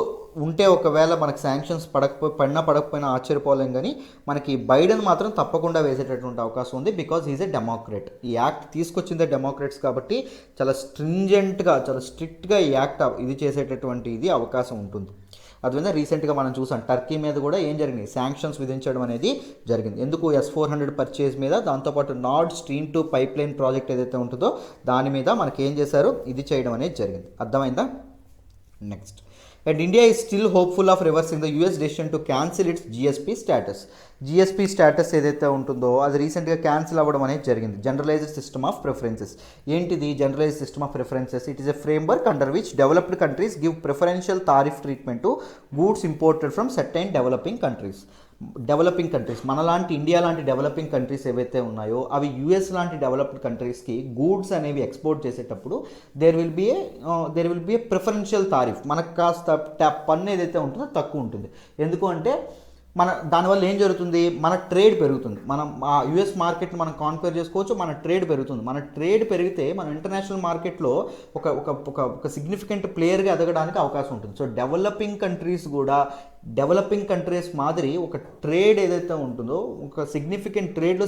ఉంటే ఒకవేళ మనకు శాంక్షన్స్ పడకపోయినా ఆశ్చర్యపోలేం, కానీ మనకి బైడెన్ మాత్రం తప్పకుండా వేసేటటువంటి అవకాశం ఉంది. Because is a democrat. ఈ యాక్ట్ తీసుకొచ్చిందే డెమోక్రేట్స్ కాబట్టి చాలా స్ట్రింజెంట్గా చాలా స్ట్రిక్ట్గా ఈ యాక్ట్ ఇది చేసేటటువంటి అవకాశం ఉంటుంది. అదేవిధంగా రీసెంట్గా మనం చూసాం టర్కీ మీద కూడా ఏం జరిగింది, శాంక్షన్స్ విధించడం అనేది జరిగింది. ఎందుకు? S-400 పర్చేజ్ మీద, దాంతోపాటు Nord stream 2 pipe line project ఏదైతే ఉంటుందో దాని మీద మనకి ఏం చేశారు, ఇది చేయడం అనేది జరిగింది. అర్థమైందా? Next, and India is still hopeful of reversing the US decision to cancel its GSP status ఏదైతే ఉంటుందో అది రీసెంట్గా క్యాన్సిల్ అవ్వడం అనేది జరిగింది. Generalised system of preferences. ఏంటిది generalised system of preferences? It is a framework under which developed countries give preferential tariff treatment to goods imported from certain developing countries. మనలాంటి India లాంటి డెవలపింగ్ కంట్రీస్ ఏవైతే ఉన్నాయో అవి US లాంటి developed కంట్రీస్కి goods అనేవి export చేసేటప్పుడు there will be a preferential tariff. మనకు కాస్త పన్ను ఏదైతే ఉంటుందో తక్కువ ఉంటుంది. ఎందుకు అంటే దానివల్ల ఏం జరుగుతుంది, మన ట్రేడ్ పెరుగుతుంది. మనం ఆ యుఎస్ మార్కెట్ని మనం కాన్పేర్ చేసుకోవచ్చు, మన ట్రేడ్ పెరుగుతుంది. మన ట్రేడ్ పెరిగితే మనం ఇంటర్నేషనల్ మార్కెట్లో ఒక సిగ్నిఫికెంట్ ప్లేయర్గా ఎదగడానికి అవకాశం ఉంటుంది. సో డెవలపింగ్ కంట్రీస్ మాదిరి ఒక ట్రేడ్ ఏదైతే ఉంటుందో, ఒక ట్రేడ్లో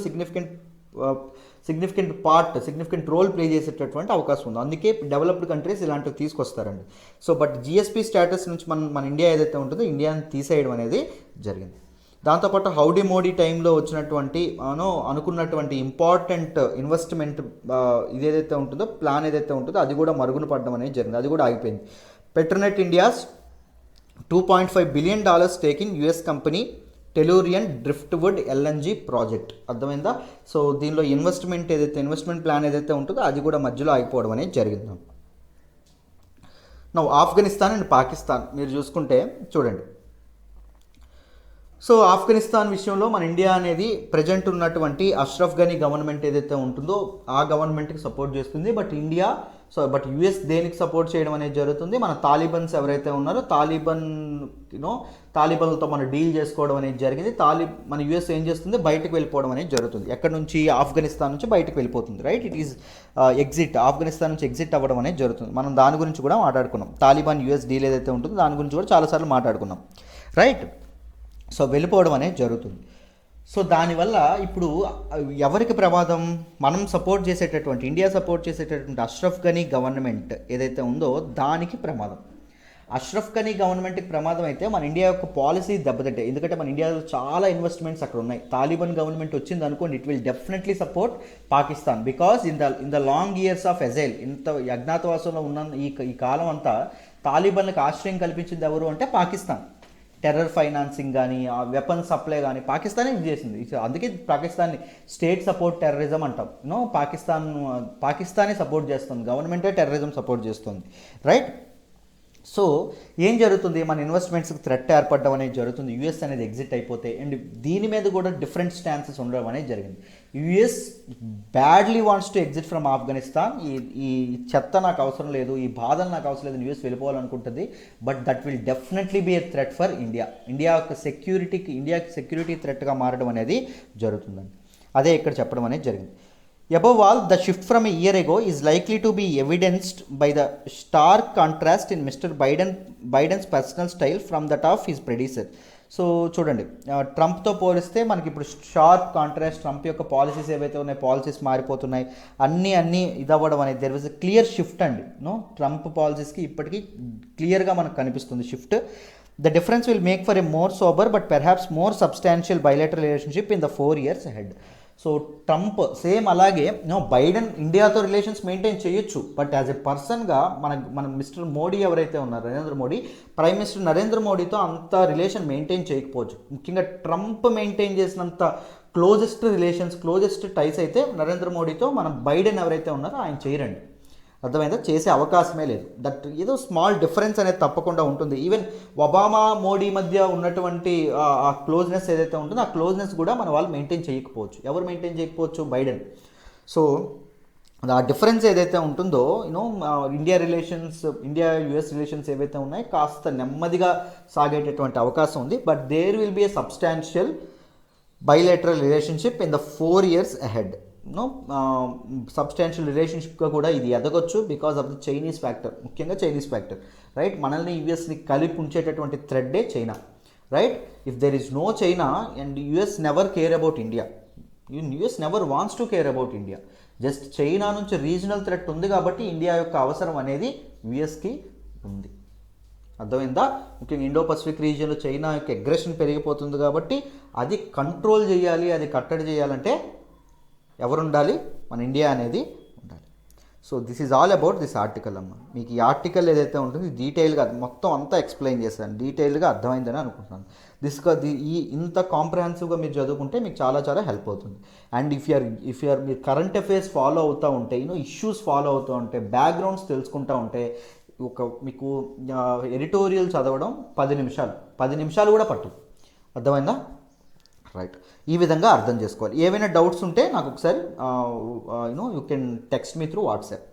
సిగ్నిఫికెంట్ రోల్ ప్లే చేసేటటువంటి అవకాశం ఉంది. అందుకే డెవలప్డ్ కంట్రీస్ ఇలాంటివి తీసుకొస్తారండి. సో బట్ జిఎస్పీ స్టేటస్ నుంచి మన ఇండియా ఏదైతే ఉంటుందో ఇండియాని తీసేయడం అనేది జరిగింది. దాంతోపాటు హౌడీ మోడీ టైంలో వచ్చినటువంటి అనుకున్నటువంటి ఇంపార్టెంట్ ఇన్వెస్ట్మెంట్ ఇదేదైతే ఉంటుందో ప్లాన్ ఏదైతే ఉంటుందో అది కూడా మరుగున పడడం అనేది జరిగింది, అది కూడా ఆగిపోయింది. Petronet India's $2.5 billion stake in US company Tellurian Driftwood LNG project. అర్థమైందా? సో దీనిలో ఇన్వెస్ట్మెంట్ ప్లాన్ ఏదైతే ఉంటుందో అది కూడా మధ్యలో ఆగిపోవడం అనేది జరిగింది. నా ఆఫ్ఘనిస్తాన్ అండ్ పాకిస్తాన్ మీరు చూసుకుంటే చూడండి. సో ఆఫ్ఘనిస్తాన్ విషయంలో మన ఇండియా అనేది ప్రజెంట్ ఉన్నటువంటి అష్రఫ్ ఘనీ గవర్నమెంట్ ఏదైతే ఉంటుందో ఆ గవర్నమెంట్కి సపోర్ట్ చేస్తుంది. బట్ యుఎస్ దేనికి సపోర్ట్ చేయడం అనేది జరుగుతుంది, మన తాలిబన్స్ ఎవరైతే ఉన్నారో తాలిబన్లతో మనం డీల్ చేసుకోవడం అనేది జరిగింది. మన యుఎస్ ఏం చేస్తుంది, బయటకు వెళ్ళిపోవడం అనేది జరుగుతుంది. ఎక్కడి నుంచి? ఆఫ్ఘనిస్తాన్ నుంచి బయటకు వెళ్ళిపోతుంది. రైట్, ఇట్ ఈస్ ఆఫ్ఘనిస్తాన్ నుంచి ఎగ్జిట్ అవ్వడం అనేది జరుగుతుంది. మనం దాని గురించి కూడా మాట్లాడుకున్నాం. తాలిబాన్ యుఎస్ డీల్ ఏదైతే ఉంటుందో దాని గురించి కూడా చాలాసార్లు మాట్లాడుకున్నాం. రైట్, సో వెళ్ళిపోవడం అనేది జరుగుతుంది. సో దానివల్ల ఇప్పుడు ఎవరికి ప్రమాదం? మనం సపోర్ట్ చేసేటటువంటి ఇండియా సపోర్ట్ చేసేటటువంటి అష్రఫ్ ఘనీ గవర్నమెంట్ ఏదైతే ఉందో దానికి ప్రమాదం. అష్రఫ్ ఘనీ గవర్నమెంట్కి ప్రమాదం అయితే మన ఇండియా యొక్క పాలసీ దెబ్బతింటాయి. ఎందుకంటే మన ఇండియాలో చాలా ఇన్వెస్ట్మెంట్స్ అక్కడ ఉన్నాయి. తాలిబాన్ గవర్నమెంట్ వచ్చింది అనుకోండి, it will definitely support Pakistan because in the long years of agile, ఇంత అజ్ఞాతవాసంలో ఉన్న ఈ కాలం అంతా తాలిబాన్లకు ఆశ్రయం కల్పించింది ఎవరు అంటే పాకిస్తాన్. టెర్రర్ ఫైనాన్సింగ్ కానీ వెపన్ సప్లై కానీ పాకిస్తానే ఇది చేసింది. అందుకే పాకిస్తాన్ని స్టేట్ సపోర్ట్ టెర్రరిజం అంటాం. పాకిస్తానే సపోర్ట్ చేస్తుంది, గవర్నమెంటే టెర్రరిజం సపోర్ట్ చేస్తుంది. రైట్, సో ఏం జరుగుతుంది, మన ఇన్వెస్ట్మెంట్స్కి థ్రెట్ ఏర్పడడం అనేది జరుగుతుంది. యుఎస్ అనేది ఎగ్జిట్ అయిపోతే అండ్ దీని మీద కూడా డిఫరెంట్ స్టాన్సెస్ ఉండడం అనేది జరిగింది. US badly wants to exit from Afghanistan. ఈ చెత్త నాకు అవసరం లేదు, ఈ బాధలు నాకు అవసరం లేదు, యుఎస్ వెళ్ళిపోవాలనుకుంటుంది. But that will definitely be a threat for India. ఇండియాకి సెక్యూరిటీ థ్రెట్గా మారడం అనేది జరుగుతుందండి. అదే ఇక్కడ చెప్పడం అనేది జరిగింది. Above all, the shift from a year ago is likely to be evidenced by the stark contrast in Mr. Biden's personal style from that of his predecessor. So చూడండి, ట్రంప్తో పోలిస్తే మనకి ఇప్పుడు షార్ప్ కాంట్రాస్ట్. ట్రంప్ యొక్క policies ఏవైతే ఉన్నాయి, policies మారిపోతున్నాయి, అన్నీ ఇదవ్వడం అనేది there was a clear shift అండి. ట్రంప్ పాలసీస్కి ఇప్పటికీ క్లియర్గా మనకు కనిపిస్తుంది shift. The difference will make for a more sober but perhaps more substantial bilateral relationship in the 4 years ahead. So Trump same అలాగే బైడెన్ ఇండియాతో రిలేషన్స్ మెయింటైన్ చేయొచ్చు, but as a పర్సన్గా మన mister Modi ఎవరైతే ఉన్నారో నరేంద్ర మోడీ, ప్రైమ్ మినిస్టర్ నరేంద్ర మోడీతో అంత relation maintain చేయకపోవచ్చు. ముఖ్యంగా ట్రంప్ మెయింటైన్ చేసినంత క్లోజెస్ట్ టైస్ అయితే నరేంద్ర మోడీతో మన బైడెన్ ఎవరైతే ఉన్నారో ఆయన చేయరండి. అర్థమైందా? చేసే అవకాశమే లేదు. దట్ ఏదో స్మాల్ డిఫరెన్స్ అనేది తప్పకుండా ఉంటుంది. ఈవెన్ ఒబామా మోడీ మధ్య ఉన్నటువంటి ఆ క్లోజ్నెస్ ఏదైతే ఉంటుందో ఆ క్లోజ్నెస్ కూడా మన వాళ్ళు మెయింటైన్ చేయకపోవచ్చు. ఎవరు మెయింటైన్ చేయకపోవచ్చు? బైడెన్. సో ఆ డిఫరెన్స్ ఏదైతే ఉంటుందో ఇండియా యుఎస్ రిలేషన్స్ ఏవైతే ఉన్నాయో కాస్త నెమ్మదిగా సాగేటటువంటి అవకాశం ఉంది. But there will be a substantial bilateral relationship in the 4 years ahead. Substantial రిలేషన్షిప్గా కూడా ఇది ఎదగొచ్చు because of the Chinese factor, ముఖ్యంగా చైనీస్ ఫ్యాక్టర్. రైట్, మనల్ని యుఎస్ని కలిపి ఉంచేటటువంటి థ్రెడ్డే China. Right, if there is no China and US never care about India, US never wants to care about India. Just China నుంచి రీజనల్ థ్రెట్ ఉంది కాబట్టి India యొక్క అవసరం అనేది యుఎస్కి ఉంది. అర్థమైందా? ముఖ్యంగా ఇండో పసిఫిక్ రీజియన్లో చైనా యొక్క అగ్రెషన్ పెరిగిపోతుంది కాబట్టి అది కంట్రోల్ చేయాలి, అది కట్టడి చేయాలంటే ఎవరు ఉండాలి? మన ఇండియా అనేది ఉండాలి. So this is all about this article అమ్మ. మీకు ఈ ఆర్టికల్ ఏదైతే ఉంటుందో డీటెయిల్గా మొత్తం అంతా ఎక్స్ప్లెయిన్ చేశాను, డీటెయిల్గా అర్థమైందని అనుకుంటున్నాను. ఇంత కాంప్రహెన్సివ్గా మీరు చదువుకుంటే మీకు చాలా హెల్ప్ అవుతుంది. అండ్ ఇఫ్ యూఆర్ మీరు కరెంట్ అఫైర్స్ ఫాలో అవుతూ ఉంటే, ఇష్యూస్ ఫాలో అవుతూ ఉంటే, బ్యాక్గ్రౌండ్స్ తెలుసుకుంటూ ఉంటే మీకు ఎడిటోరియల్ చదవడం 10 నిమిషాలు కూడా పట్టదు. అర్థమైందా? రైట్, ఈ విధంగా అర్థం చేసుకోవాలి. ఏవైనా డౌట్స్ ఉంటే నాకు ఒకసారి you can text me through WhatsApp.